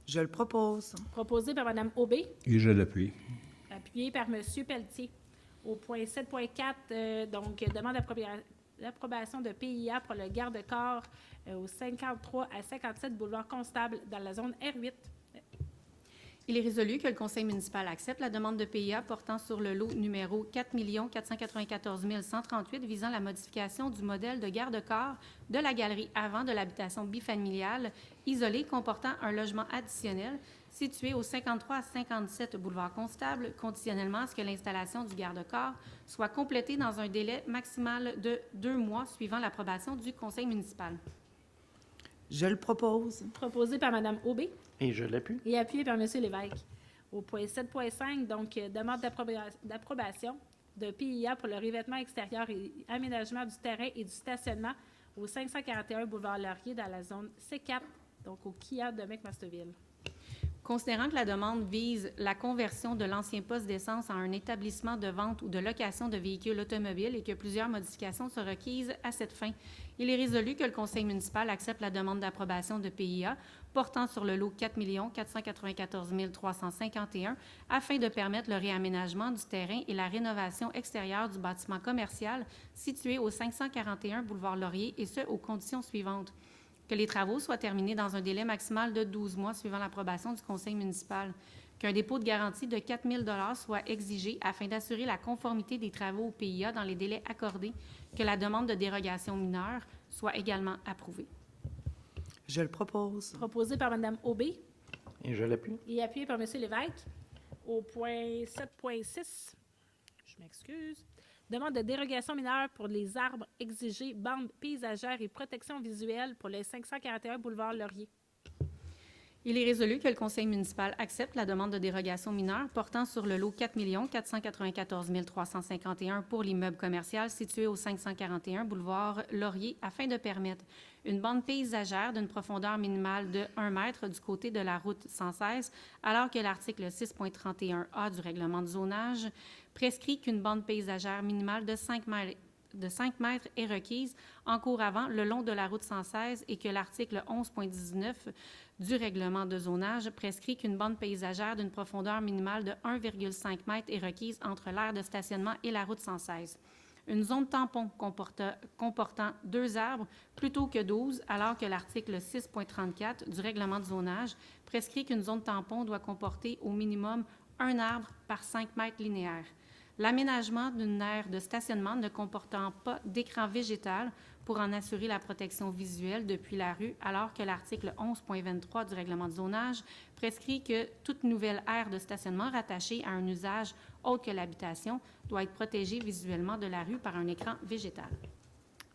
Je le propose. Proposé par Mme Aubé, Et je l'appuie. appuyé par M. Pelletier. Au point 7.4, donc, demande d'approbation de PIA pour le garde-corps au 53 à 57 boulevard Constable dans la zone R8. Il est résolu que le conseil municipal accepte la demande de PIA portant sur le lot numéro 4 494 138 visant la modification du modèle de garde-corps de la galerie avant de l'habitation bifamiliale isolée comportant un logement additionnel situé au 53 à 57 boulevard Constable, conditionnellement à ce que l'installation du garde-corps soit complétée dans un délai maximal de 2 mois suivant l'approbation du conseil municipal. Je le propose. Proposé par Mme Aubé Et je l'appuie. et appuyé par M. Lévesque. Au point 7.5, donc, demande d'approbation de PIA pour le revêtement extérieur et aménagement du terrain et du stationnement au 541 boulevard Laurier dans la zone C4, donc au Kia de McMasterville. Considérant que la demande vise la conversion de l'ancien poste d'essence en un établissement de vente ou de location de véhicules automobiles et que plusieurs modifications sont requises à cette fin, il est résolu que le conseil municipal accepte la demande d'approbation de PIA portant sur le lot 4 494 351 afin de permettre le réaménagement du terrain et la rénovation extérieure du bâtiment commercial situé au 541 boulevard Laurier et ce, aux conditions suivantes. Que les travaux soient terminés dans un délai maximal de 12 mois suivant l'approbation du conseil municipal, qu'un dépôt de garantie de 4 000 soit exigé afin d'assurer la conformité des travaux au PIA dans les délais accordés, que la demande de dérogation mineure soit également approuvée. Je le propose. Proposé par Mme Aubé Et je l'appuie. et appuyé par M. Lévesque. Au point 7.6, je m'excuse, demande de dérogation mineure pour les arbres exigés, bandes paysagères et protection visuelle pour le 541 boulevard Laurier. Il est résolu que le conseil municipal accepte la demande de dérogation mineure portant sur le lot 4 494 351 pour l'immeuble commercial situé au 541 boulevard Laurier afin de permettre une bande paysagère d'une profondeur minimale de 1 mètre du côté de la route 116, alors que l'article 6.31A du règlement de zonage prescrit qu'une bande paysagère minimale de 5 mètres est requise en cours avant le long de la route 116 et que l'article 11.19 du règlement de zonage prescrit qu'une bande paysagère d'une profondeur minimale de 1,5 m est requise entre l'aire de stationnement et la route 116. Une zone tampon comportant 2 arbres plutôt que 12, alors que l'article 6.34 du règlement de zonage prescrit qu'une zone tampon doit comporter au minimum 1 arbre par 5 mètres linéaires. L'aménagement d'une aire de stationnement ne comportant pas d'écran végétal pour en assurer la protection visuelle depuis la rue, alors que l'article 11.23 du règlement de zonage prescrit que toute nouvelle aire de stationnement rattachée à un usage autre que l'habitation doit être protégée visuellement de la rue par un écran végétal.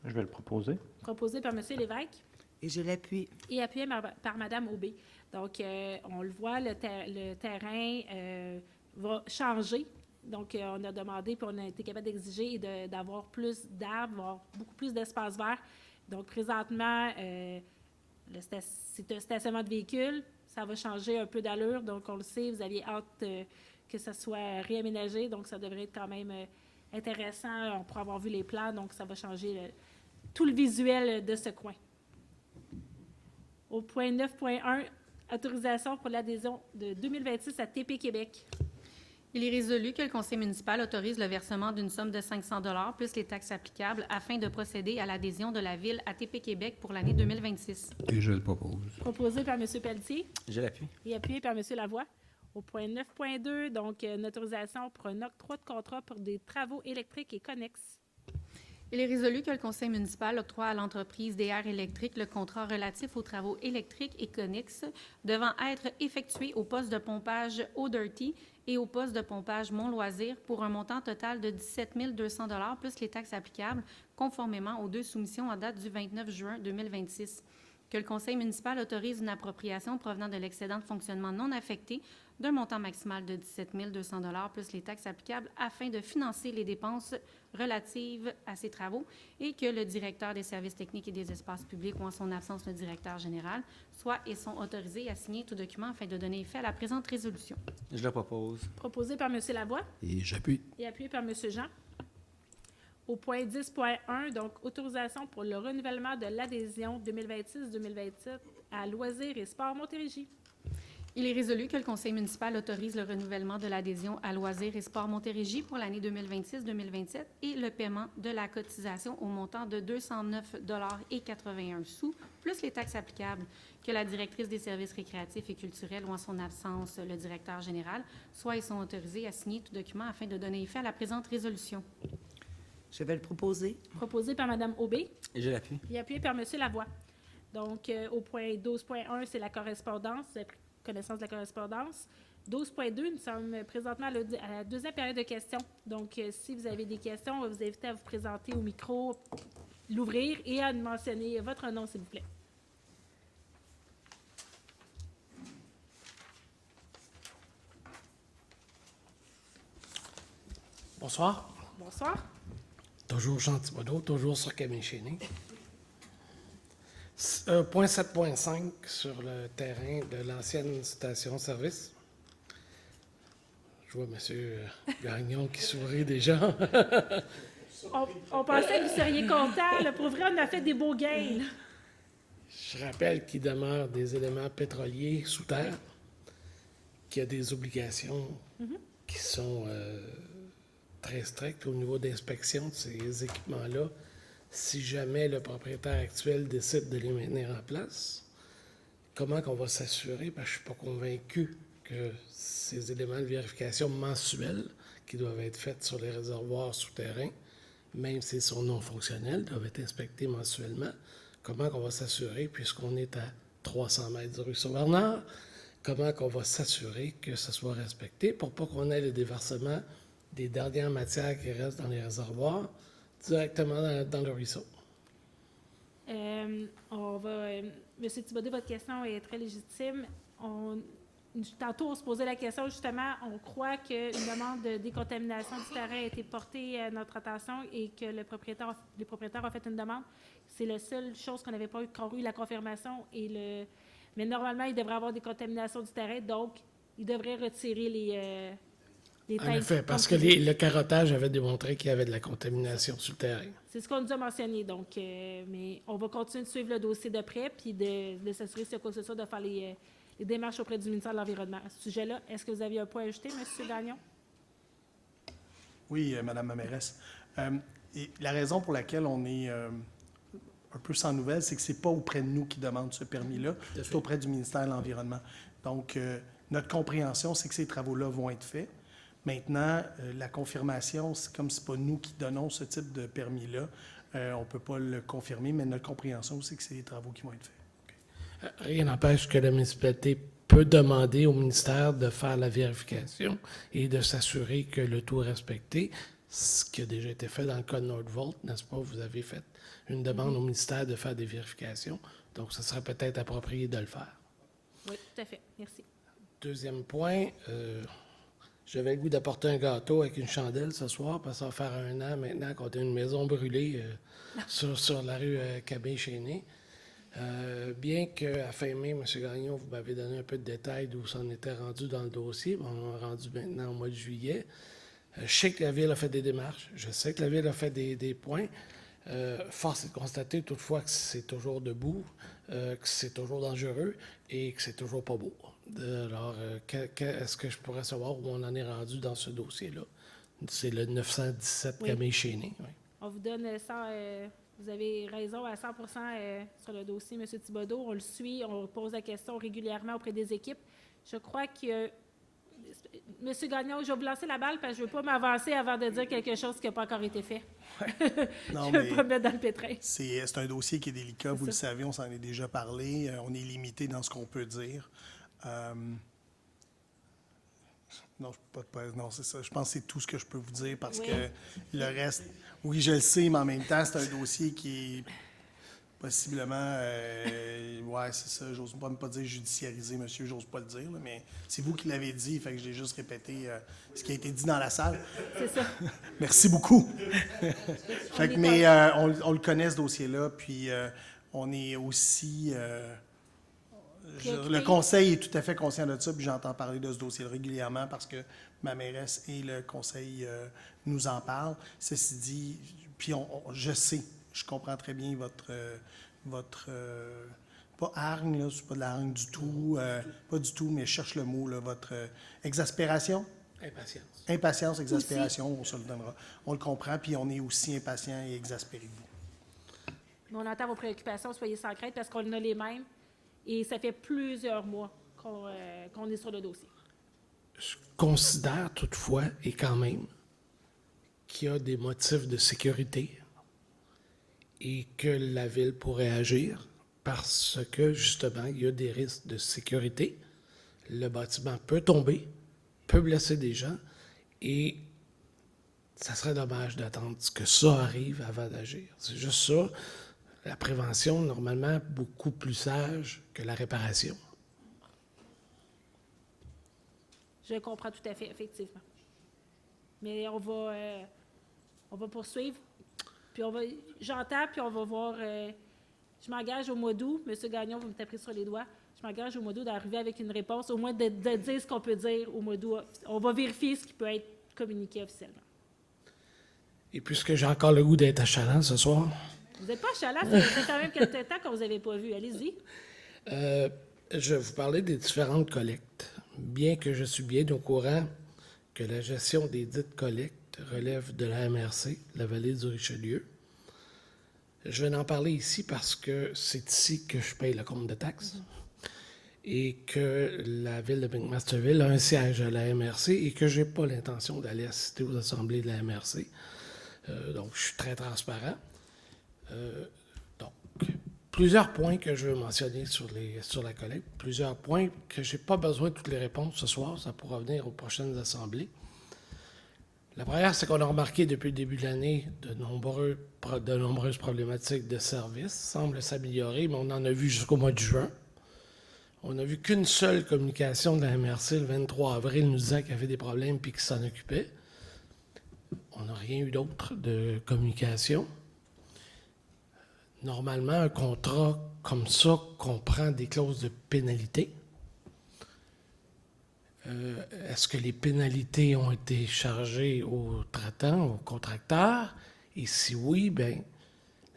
Je vais le proposer. Proposé par M. Lévesque Et je l'appuie. et appuyé par Mme Aubé. Donc, on le voit, le terrain va changer. Donc, on a demandé, puis on a été capable d'exiger d'avoir plus d'arbres, avoir beaucoup plus d'espace vert. Donc, présentement, c'est un stationnement de véhicules. Ça va changer un peu d'allure. Donc, on le sait, vous aviez hâte que ça soit réaménagé. Donc, ça devrait être quand même intéressant. On pourra avoir vu les plans. Donc, ça va changer tout le visuel de ce coin. Au point 9.1, autorisation pour l'adhésion de 2026 à TP Québec. Il est résolu que le conseil municipal autorise le versement d'une somme de 500 $ plus les taxes applicables afin de procéder à l'adhésion de la Ville à TP Québec pour l'année 2026. Et je le propose. Proposé par M. Pelletier Je l'appuie. et appuyé par M. Lavoie. Au point 9.2, donc une autorisation pour un octroi de contrat pour des travaux électriques et connexes. Il est résolu que le conseil municipal octroie à l'entreprise DR Électrique le contrat relatif aux travaux électriques et connexes devant être effectués au poste de pompage Eau-Dirty et au poste de pompage Mont-Loisir pour un montant total de 17 200 $ plus les taxes applicables, conformément aux 2 soumissions en date du 29 juin 2026. Que le conseil municipal autorise une appropriation provenant de l'excédent de fonctionnement non affecté d'un montant maximal de 17 200 $ plus les taxes applicables afin de financer les dépenses relatives à ces travaux et que le directeur des services techniques et des espaces publics ou en son absence le directeur général soient et sont autorisés à signer tout document afin de donner effet à la présente résolution. Je le propose. Proposé par M. Lavoie Et j'appuie. et appuyé par M. Jean. Au point 10.1, donc autorisation pour le renouvellement de l'adhésion 2026-2027 à Loisirs et Sports Montérégie. Il est résolu que le conseil municipal autorise le renouvellement de l'adhésion à Loisirs et Sports Montérégie pour l'année 2026-2027 et le paiement de la cotisation au montant de 209,81 $ plus les taxes applicables, que la directrice des services récréatifs et culturels ou en son absence le directeur général soient et sont autorisés à signer tout document afin de donner effet à la présente résolution. Je vais le proposer. Proposé par Mme Aubé Et je l'appuie. et appuyé par M. Lavoie. Donc, au point 12.1, c'est la correspondance. Vous avez pris connaissance de la correspondance. 12.2, nous sommes présentement à la deuxième période de questions. Donc, si vous avez des questions, on va vous inviter à vous présenter au micro, l'ouvrir et à mentionner votre nom, s'il vous plaît. Bonsoir. Bonsoir. Toujours Jean Thibodeau, toujours sur Caméchéné. Point 7.5 sur le terrain de l'ancienne station-service. Je vois M. Gagnon qui sourit déjà. On pensait que vous seriez content. Là. Pour vrai, on a fait des beaux gains. Là. Je rappelle qu'il demeure des éléments pétroliers sous terre, qu'il y a des obligations qui sont très strictes au niveau d'inspection de ces équipements-là. Si jamais le propriétaire actuel décide de les maintenir en place, comment qu'on va s'assurer? Parce que je ne suis pas convaincu que ces éléments de vérification mensuels qui doivent être faits sur les réservoirs souterrains, même s'ils sont non fonctionnels, doivent être inspectés mensuellement. Comment qu'on va s'assurer, puisqu'on est à 300 mètres de rue Saint-Bernard, comment qu'on va s'assurer que ce soit respecté pour pas qu'on ait le déversement des dernières matières qui restent dans les réservoirs directement dans le ruisseau. Monsieur Thibodeau, votre question est très légitime. Tantôt, on se posait la question, justement, on croit qu'une demande de décontamination du terrain a été portée à notre attention et que les propriétaires ont fait une demande. C'est la seule chose qu'on n'avait pas eu la confirmation. Mais normalement, il devrait y avoir des contaminations du terrain, donc il devrait retirer les En effet, parce que le carottage avait démontré qu'il y avait de la contamination sur le terrain. C'est ce qu'on nous a mentionné. Donc, mais on va continuer de suivre le dossier de près puis de s'assurer, s'il y a quoi que ce soit, de faire les démarches auprès du ministère de l'Environnement. À ce sujet-là, est-ce que vous aviez un point à ajouter, M. Gagnon? Oui, Mme la mairesse. Et la raison pour laquelle on est un peu sans nouvelles, c'est que ce n'est pas auprès de nous qui demandent ce permis-là, c'est auprès du ministère de l'Environnement. Donc, notre compréhension, c'est que ces travaux-là vont être faits. Maintenant, la confirmation, c'est comme ce n'est pas nous qui donnons ce type de permis-là. On ne peut pas le confirmer, mais notre compréhension, c'est que c'est des travaux qui vont être faits. Okay. Rien n'empêche que la municipalité peut demander au ministère de faire la vérification et de s'assurer que le tout est respecté. ce qui a déjà été fait dans le cas de Nordvolt, n'est-ce pas? Vous avez fait une demande au ministère de faire des vérifications, donc ce serait peut-être approprié de le faire. Oui, tout à fait. Merci. Deuxième point, j'avais le goût d'apporter un gâteau avec une chandelle ce soir, parce que ça va faire 1 an maintenant qu'on a une maison brûlée sur la rue Cabé-Chéné. Bien qu'à fin mai, M. Gagnon, vous m'avez donné un peu de détails d'où ça en était rendu dans le dossier. On est rendu maintenant au mois de juillet. Je sais que la Ville a fait des démarches. Je sais que la Ville a fait des points. Force est de constater toutefois que c'est toujours debout, que c'est toujours dangereux et que c'est toujours pas beau. Alors, est-ce que je pourrais savoir où on en est rendu dans ce dossier-là? C'est le 917 Oui. Camille-Chéné. Oui. On vous donne ça. Vous avez raison à 100 sur le dossier, M. Thibodeau. On le suit, on pose la question régulièrement auprès des équipes. Je crois que M. Gagnon, je vais vous lancer la balle parce que je ne veux pas m'avancer avant de dire quelque chose qui n'a pas encore été fait. Non, je ne veux pas me mettre dans le pétrin. C'est un dossier qui est délicat, vous le savez, on s'en est déjà parlé. On est limité dans ce qu'on peut dire. Non, je peux pas. Non, c'est ça. Je pense que c'est tout ce que je peux vous dire parce que le reste, oui, je le sais, mais en même temps, c'est un dossier qui est possiblement, ouais, c'est ça. J'ose même pas dire judiciarisé, monsieur, j'ose pas le dire, là, mais c'est vous qui l'avez dit, fait que j'ai juste répété ce qui a été dit dans la salle. C'est ça. Merci beaucoup. Fait que, mais on le connaît, ce dossier-là, puis on est aussi. Le conseil est tout à fait conscient de ça, puis j'entends parler de ce dossier régulièrement parce que ma mairesse et le conseil nous en parlent. Ceci dit, puis je sais, je comprends très bien votre pas hargne, là, c'est pas de la hargne du tout, pas du tout, mais je cherche le mot, là, votre exaspération. Impatience. Impatience, exaspération, on se le donnera. On le comprend, puis on est aussi impatient et exaspéré que vous. On entend vos préoccupations, soyez sans crainte parce qu'on a les mêmes. Et ça fait plusieurs mois qu'on est sur le dossier. Je considère toutefois, et quand même, qu'il y a des motifs de sécurité et que la Ville pourrait agir parce que, justement, il y a des risques de sécurité. Le bâtiment peut tomber, peut blesser des gens, et ça serait dommage d'attendre que ça arrive avant d'agir. C'est juste ça. La prévention, normalement, beaucoup plus sage que la réparation. Je comprends tout à fait, effectivement. Mais on va poursuivre. Puis j'entends, puis on va voir. Je m'engage au mois d'août. M. Gagnon, vous me tapez sur les doigts. Je m'engage au mois d'août d'arriver avec une réponse, au moins de dire ce qu'on peut dire au mois d'août. On va vérifier ce qui peut être communiqué officiellement. Et puisque j'ai encore le goût d'être achalant ce soir. Vous n'êtes pas chalant, ça fait quand même quelques temps qu'on ne vous avait pas vu. Allez-y. Je vais vous parler des différentes collectes. Bien que je suis bien au courant que la gestion des dites collectes relève de la MRC, la vallée du Richelieu, je vais en parler ici parce que c'est ici que je paye le compte de taxes et que la ville de McMasterville a un siège à la MRC et que je n'ai pas l'intention d'aller assister aux assemblées de la MRC. Donc, je suis très transparent. Donc, plusieurs points que je veux mentionner sur la collecte, plusieurs points que je n'ai pas besoin de toutes les réponses ce soir, ça pourra venir aux prochaines assemblées. La première, c'est qu'on a remarqué depuis le début de l'année de nombreuses problématiques de service, semblent s'améliorer, mais on en a vu jusqu'au mois de juin. On n'a vu qu'une seule communication de la MRC le 23 avril nous disant qu'il y avait des problèmes et qu'il s'en occupait. On n'a rien eu d'autre de communication. Normalement, un contrat comme ça comprend des clauses de pénalité. Est-ce que les pénalités ont été chargées aux traitants, aux contracteurs? Et si oui, bien,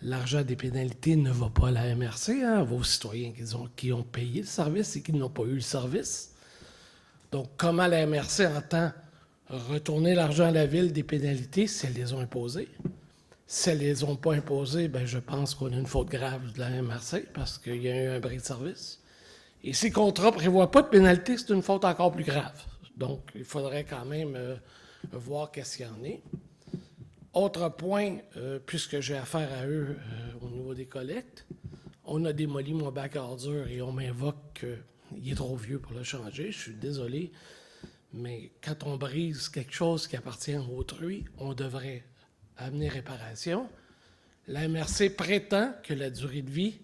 l'argent des pénalités ne va pas à la MRC, hein, aux citoyens qui ont payé le service et qui n'ont pas eu le service. Donc, comment la MRC entend retourner l'argent à la Ville des pénalités si elles les ont imposées? Si elles ne les ont pas imposées, bien, je pense qu'on a une faute grave de la MRC parce qu'il y a eu un bris de service. Et si le contrat ne prévoit pas de pénalité, c'est une faute encore plus grave. Donc, il faudrait quand même voir qu'est-ce qu'il y en est. Autre point, puisque j'ai affaire à eux au niveau des collectes, on a démoli mon bac à ordures et on m'invoque qu'il est trop vieux pour le changer. Je suis désolé, Mais quand on brise quelque chose qui appartient à autrui, on devrait amener réparation. La MRC prétend que la durée de vie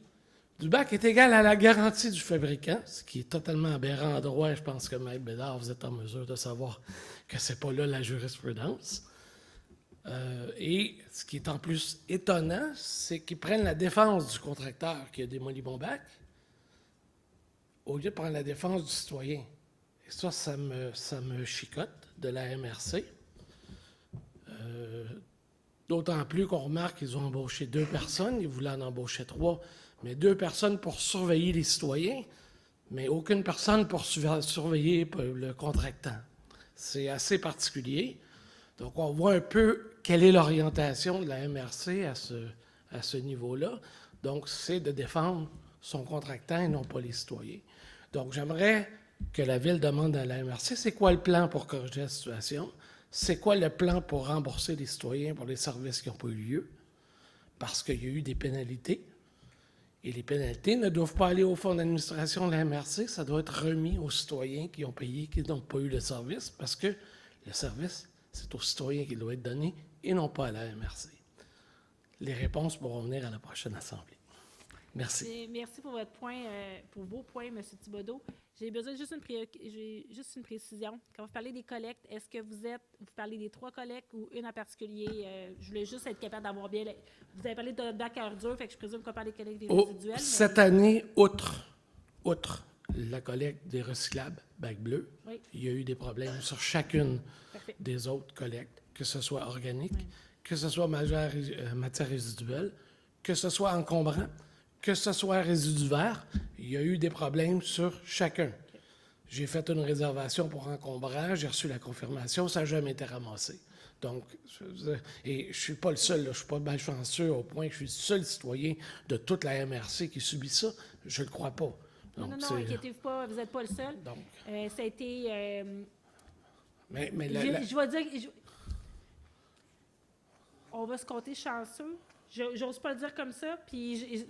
du bac est égale à la garantie du fabricant, ce qui est totalement aberrant en droit. Je pense que Maître Bédard, vous êtes en mesure de savoir que c'est pas là la jurisprudence. Et ce qui est en plus étonnant, c'est qu'ils prennent la défense du contracteur qui a démoli mon bac au lieu de prendre la défense du citoyen. Et ça me chicote de la MRC. D'autant plus qu'on remarque qu'ils ont embauché 2 personnes, ils voulaient en embaucher 3, mais 2 personnes pour surveiller les citoyens, mais aucune personne pour surveiller le contractant. C'est assez particulier. Donc, on voit un peu quelle est l'orientation de la MRC à ce niveau-là. Donc, c'est de défendre son contractant et non pas les citoyens. Donc, j'aimerais que la Ville demande à la MRC, c'est quoi le plan pour corriger la situation? C'est quoi le plan pour rembourser les citoyens pour les services qui n'ont pas eu lieu? Parce qu'il y a eu des pénalités. Et les pénalités ne doivent pas aller au fonds d'administration de la MRC, ça doit être remis aux citoyens qui ont payé, qui n'ont pas eu le service, parce que le service, c'est aux citoyens qu'il doit être donné et non pas à la MRC. Les réponses pourront venir à la prochaine Assemblée. Merci. Et merci pour votre point, pour vos points, M. Thibodeau. J'ai besoin de juste une précision. Quand vous parlez des collectes, est-ce que vous parlez des 3 collectes ou une en particulier? Je voulais juste être capable d'avoir bien... Vous avez parlé de bac à ordures, fait que je présume qu'on parle des collectes des résiduels. Cette année, outre la collecte des recyclables, bac bleu, oui. Il y a eu des problèmes sur chacune des autres collectes, que ce soit organique, que ce soit matière résiduelle, que ce soit encombrant, que ce soit résidu vert, il y a eu des problèmes sur chacun. J'ai fait une réservation pour encombrant, j'ai reçu la confirmation, ça n'a jamais été ramassé. Donc, et je ne suis pas le seul, là, je ne suis pas malchanceux au point que je suis le seul citoyen de toute la MRC qui subit ça. Je ne le crois pas. Donc, non, inquiétez-vous pas, vous n'êtes pas le seul. Donc, ça a été... je vais dire... On va se compter chanceux. J'ose pas le dire comme ça, puis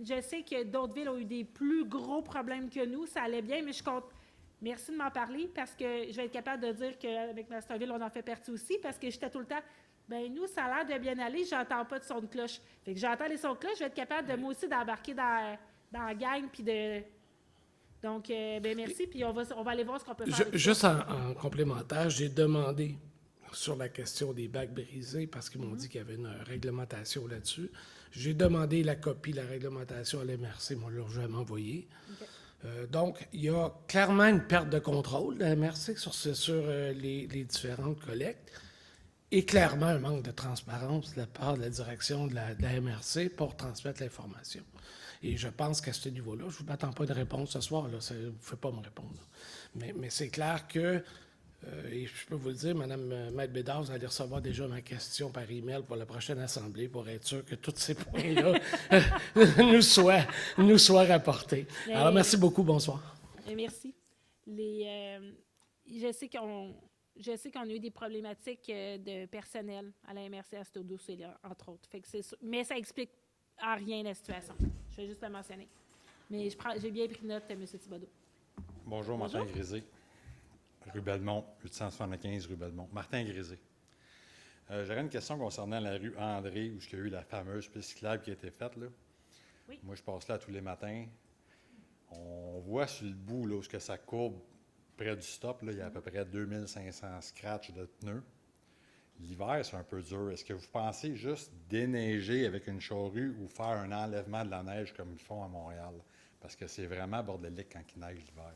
je sais que d'autres villes ont eu des plus gros problèmes que nous. Ça allait bien, mais je compte... Merci de m'en parler, parce que je vais être capable de dire qu'avec Masterville, on en fait partie aussi, parce que j'étais tout le temps... Bien, nous, ça a l'air de bien aller, j'entends pas de son de cloche. Fait que j'entends les sons de cloche, je vais être capable de, moi aussi, d'embarquer dans la gang, puis de... Donc, merci, puis on va aller voir ce qu'on peut faire. Juste en complémentaire, j'ai demandé sur la question des bacs brisés, parce qu'ils m'ont dit qu'il y avait une réglementation là-dessus. J'ai demandé la copie de la réglementation à l'MRC, ils m'ont largement envoyé. Okay. Donc, il y a clairement une perte de contrôle de la MRC sur les différentes collectes et clairement un manque de transparence de la part de la direction de la MRC pour transmettre l'information. Et je pense qu'à ce niveau-là, je ne vous attends pas de réponse ce soir, là, vous ne pouvez pas me répondre. Mais c'est clair que, et je peux vous le dire, Mme Maître Bédard, vous allez recevoir déjà ma question par email pour la prochaine Assemblée pour être sûr que tous ces points-là nous soient rapportés. Alors, merci beaucoup. Bonsoir. Merci. Je sais qu'on a eu des problématiques de personnel à la MRC à ce dossier-là, entre autres. Fait que mais ça explique en rien la situation. Je vais juste le mentionner. Mais j'ai bien pris note, M. Thibodeau. Bonjour, Martin Grisé. Rue Belmont, 875 rue Belmont. Martin Grisé. J'aurais une question concernant la rue André, où il y a eu la fameuse piste cyclable qui a été faite, là. Oui. Moi, je passe là tous les matins. On voit sur le bout, là, où ça courbe près du stop, là, il y a à peu près 2500 scratchs de pneus. L'hiver, c'est un peu dur. Est-ce que vous pensez juste déneiger avec une charrue ou faire un enlèvement de la neige comme ils font à Montréal? Parce que c'est vraiment bordélique quand il neige l'hiver.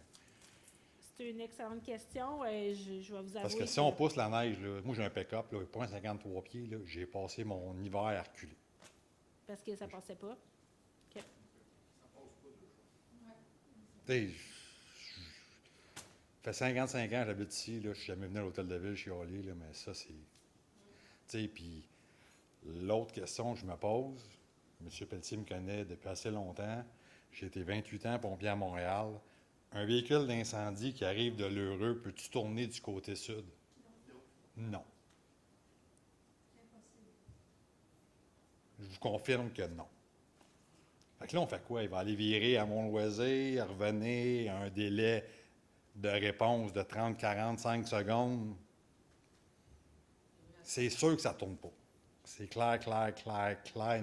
C'est une excellente question. Je vais vous avouer. Parce que si on pousse la neige, là, moi j'ai un pick-up, là, 53 pieds, là, j'ai passé mon hiver à reculer. Parce que ça ne passait pas? OK. Ça fait 55 ans que j'habite ici, là, je suis jamais venu à l'hôtel de ville chez Oli, là, mais ça c'est... Puis l'autre question que je me pose, M. Pelletier me connaît depuis assez longtemps, j'ai été 28 ans pompier à Montréal. Un véhicule d'incendie qui arrive de l'Heureux, peux-tu tourner du côté sud? Non. Je vous confirme que non. Fait que là, on fait quoi? Il va aller virer à Mont-Loisir, revenir, un délai de réponse de 30, 45 secondes, c'est sûr que ça ne tourne pas. C'est clair,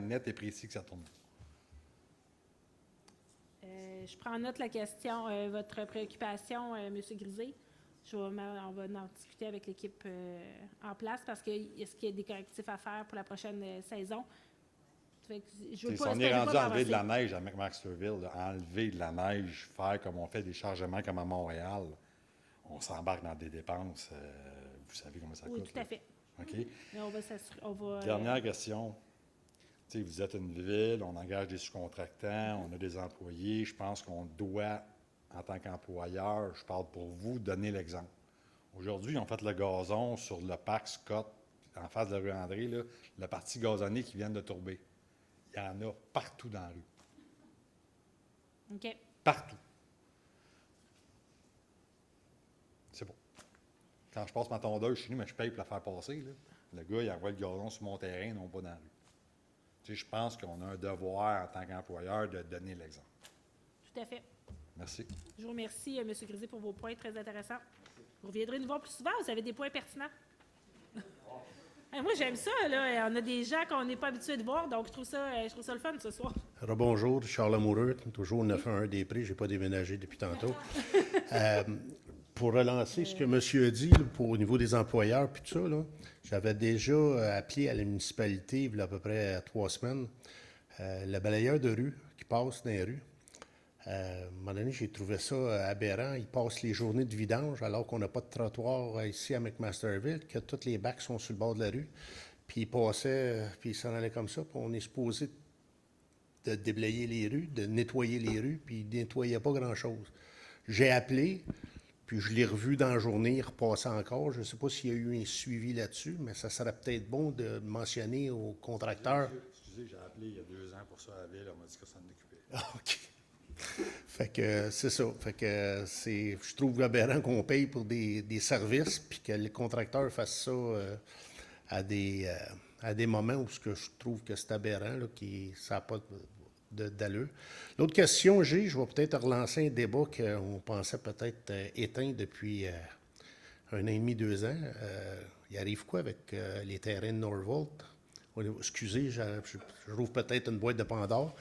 net et précis que ça tourne pas. Je prends en note la question, votre préoccupation, M. Grisé. On va en discuter avec l'équipe en place parce que est-ce qu'il y a des correctifs à faire pour la prochaine saison? Si on est rendu à enlever de la neige à McMasterville, enlever de la neige, faire comme on fait des chargements comme à Montréal, on s'embarque dans des dépenses. Vous savez comment ça coûte. Oui, tout à fait. OK? Mais on va s'assurer. Dernière question. Vous êtes une ville, on engage des sous-contractants, on a des employés. Je pense qu'on doit, en tant qu'employeur, je parle pour vous, donner l'exemple. Aujourd'hui, on fait le gazon sur le parc Scott, en face de la rue André, là, la partie gazonnée qui vient de tourber. Il y en a partout dans la rue. OK. Partout. C'est bon. Quand je passe ma tondeuse chez nous, mais je paye pour la faire passer. Là. Le gars, il envoie le gazon sur mon terrain, non pas dans la rue. Je pense qu'on a un devoir en tant qu'employeur de donner l'exemple. Tout à fait. Merci. Je vous remercie, M. Grisé, pour vos points très intéressants. Vous reviendrez nous voir plus souvent, vous avez des points pertinents. Moi, j'aime ça, là. On a des gens qu'on n'est pas habitué de voir, donc je trouve ça le fun ce soir. Rebonjour, Charles Lamoureux, toujours 911 des Prés, je n'ai pas déménagé depuis tantôt. Pour relancer ce que monsieur a dit là, au niveau des employeurs puis tout ça, là, j'avais déjà appelé à la municipalité il y a à peu près 3 semaines le balayeur de rue qui passe dans les rues. À un moment donné, j'ai trouvé ça aberrant. Il passe les journées de vidange alors qu'on n'a pas de trottoir ici à McMasterville, que tous les bacs sont sur le bord de la rue. Puis il passait, puis il s'en allait comme ça. Puis on est supposé de déblayer les rues, de nettoyer les rues, puis il ne nettoyait pas grand-chose. J'ai appelé, puis je l'ai revu dans la journée, il repassait encore. Je ne sais pas s'il y a eu un suivi là-dessus, mais ça serait peut-être bon de mentionner aux contracteurs. Excusez, j'ai appelé il y a 2 ans pour ça à la ville, on m'a dit que ça en occupait. Ah, OK. Fait que c'est ça. Fait que je trouve aberrant qu'on paye pour des services puis que les contracteurs fassent ça à des moments où je trouve que c'est aberrant, là, ça n'a pas d'allure. L'autre question je vais peut-être relancer un débat qu'on pensait peut-être éteint depuis 1 an et demi, 2 ans. Il arrive quoi avec les terrains de Norvolt? Excusez, je rouvre peut-être une boîte de Pandore.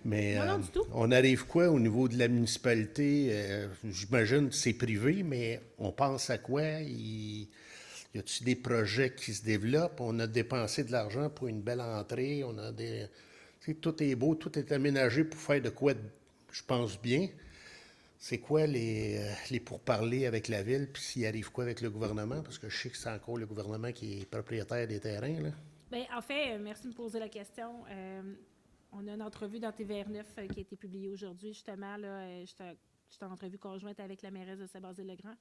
Mais non, du tout. on arrive quoi au niveau de la municipalité? J'imagine que c'est privé, mais on pense à quoi? Y a-t-il des projets qui se développent? On a dépensé de l'argent pour une belle entrée. On a des... tout est beau, tout est aménagé pour faire de quoi, je pense bien. C'est quoi les pourparlers avec la ville? Puis s'il arrive quoi avec le gouvernement? Parce que je sais que c'est encore le gouvernement qui est propriétaire des terrains, là. Bien, en fait, merci de me poser la question. On a une entrevue dans TVR9 qui a été publiée aujourd'hui, justement. J'étais en entrevue conjointe avec la mairesse de Saint-Basile-le-Grand,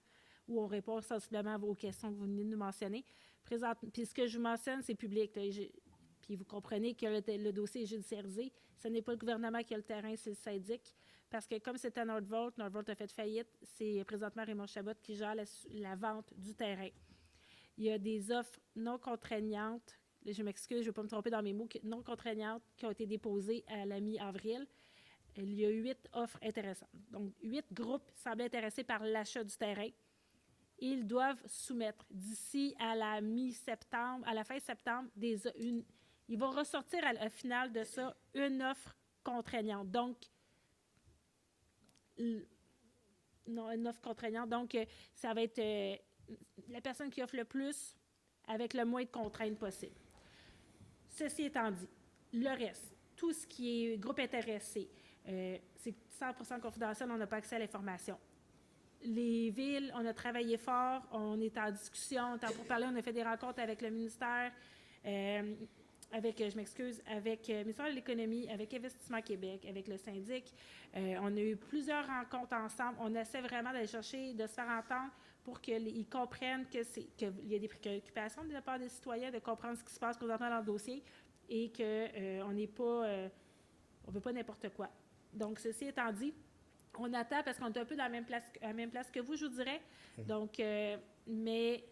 où on répond sensiblement aux questions que vous venez de nous mentionner. Puis ce que je vous mentionne, c'est public. Là, puis vous comprenez que le dossier est judiciarisé. Ce n'est pas le gouvernement qui a le terrain, c'est le syndic. Parce que comme c'est à Norvolt a fait faillite, c'est présentement Raymond Chabot qui gère la vente du terrain. Il y a des offres non contraignantes. Je m'excuse, je ne vais pas me tromper dans mes mots, non contraignantes qui ont été déposées à la mi-avril. Il y a 8 offres intéressantes. Donc, 8 groupes semblent intéressés par l'achat du terrain. Ils doivent soumettre d'ici à la mi-septembre, à la fin septembre, ils vont ressortir à la finale de ça une offre contraignante. Donc, une offre contraignante. Donc, ça va être la personne qui offre le plus avec le moins de contraintes possible. Ceci étant dit, le reste, tout ce qui est groupe intéressé, c'est 100% confidentiel, on n'a pas accès à l'information. Les villes, on a travaillé fort, on est en discussion, pour parler, on a fait des rencontres avec le ministère, avec le ministère de l'Économie, avec Investissement Québec, avec le syndic. On a eu plusieurs rencontres ensemble. On essaie vraiment d'aller chercher, de se faire entendre pour qu'ils comprennent qu'il y a des préoccupations de la part des citoyens, de comprendre ce qui se passe présentement dans le dossier et qu'on n'est pas, on ne veut pas n'importe quoi. Donc, ceci étant dit, On attend parce qu'on est un peu dans à la même place que vous, je vous dirais. Donc, mais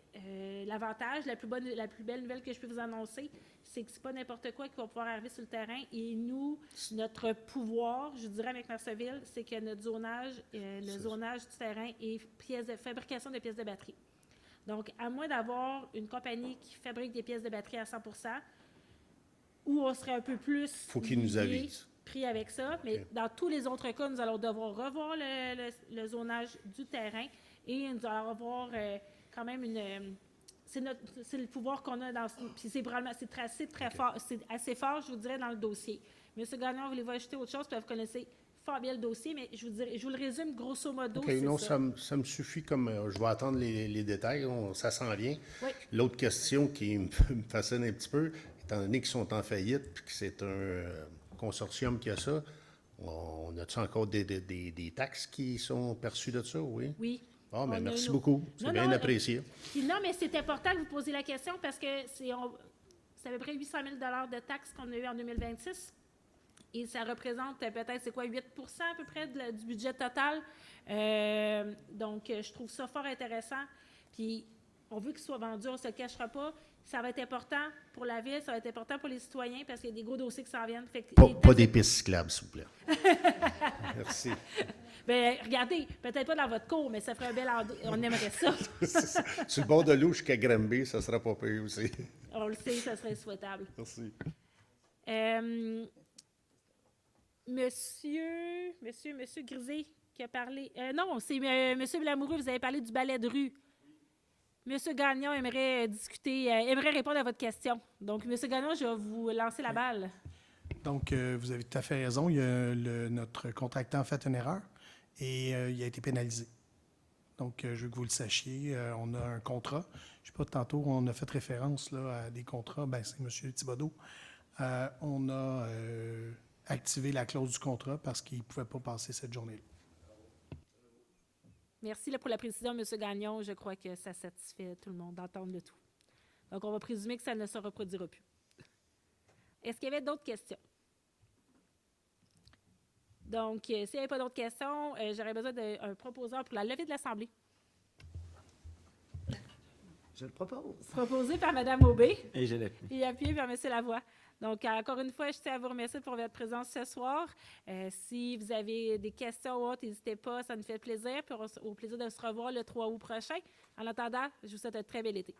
l'avantage, la plus belle nouvelle que je peux vous annoncer, c'est que c'est pas n'importe quoi qui va pouvoir arriver sur le terrain. Et nous, notre pouvoir, je dirais avec Merceville, c'est que notre zonage, le zonage du terrain est fabrication de pièces de batterie. Donc, à moins d'avoir une compagnie qui fabrique des pièces de batterie à 100%, où on serait un peu plus Faut qu'ils nous avisent. pris avec ça, mais dans tous les autres cas, nous allons devoir revoir le zonage du terrain et nous allons avoir quand même une... c'est le pouvoir qu'on a dans... Puis c'est très fort, c'est assez fort, je vous dirais, dans le dossier. Monsieur Gagnon, voulez-vous ajouter autre chose? Puis vous connaissez fort bien le dossier, mais je vous le résume grosso modo. OK, non, ça me suffit comme... je vais attendre les détails, ça s'en vient. Oui. L'autre question qui me fascine un petit peu, étant donné qu'ils sont en faillite et que c'est un consortium qui a ça, on a-tu encore des taxes qui sont perçues de ça, oui? Oui. Ah, mais merci beaucoup. C'est bien apprécié. Non, mais c'est important de vous poser la question parce que c'est à peu près 800 000 $ de taxes qu'on a eu en 2026. Et ça représente peut-être, 8 à peu près du budget total. Donc, je trouve ça fort intéressant. Puis, on veut qu'il soit vendu, on ne se le cachera pas. Ça va être important pour la ville, ça va être important pour les citoyens parce qu'il y a des gros dossiers qui s'en viennent. Pas des pistes cyclables, s'il vous plaît. Merci. Bien, regardez, peut-être pas dans votre cours, mais ça ferait un bel endroit. On aimerait ça. Sur le bord de l'eau jusqu'à Granby, ça ne sera pas pire aussi. On le sait, ça serait souhaitable. Merci. Monsieur Grisé qui a parlé. Non, c'est Monsieur Lamoureux, vous avez parlé du ballet de rue. Monsieur Gagnon aimerait aimerait répondre à votre question. Donc, Monsieur Gagnon, je vais vous lancer la balle. Donc, vous avez tout à fait raison. Notre contractant a fait une erreur et il a été pénalisé. Donc, je veux que vous le sachiez. On a un contrat. Je ne sais pas, tantôt, on a fait référence là, à des contrats. Bien, c'est M. Thibodeau. On a activé la clause du contrat parce qu'il ne pouvait pas passer cette journée-là. Merci pour la précision, M. Gagnon. Je crois que ça satisfait tout le monde d'entendre le tout. Donc, on va présumer que ça ne se reproduira plus. Est-ce qu'il y avait d'autres questions? Donc, s'il n'y avait pas d'autres questions, j'aurais besoin d'un proposeur pour la levée de l'Assemblée. Je le propose. Proposé par Mme Aubé. Et je l'appuie. Et appuyé par M. Lavoie. Donc, encore une fois, je tiens à vous remercier pour votre présence ce soir. Si vous avez des questions ou autres, n'hésitez pas, ça nous fait plaisir. Puis au plaisir de se revoir le 3 août prochain. En attendant, je vous souhaite un très bel été.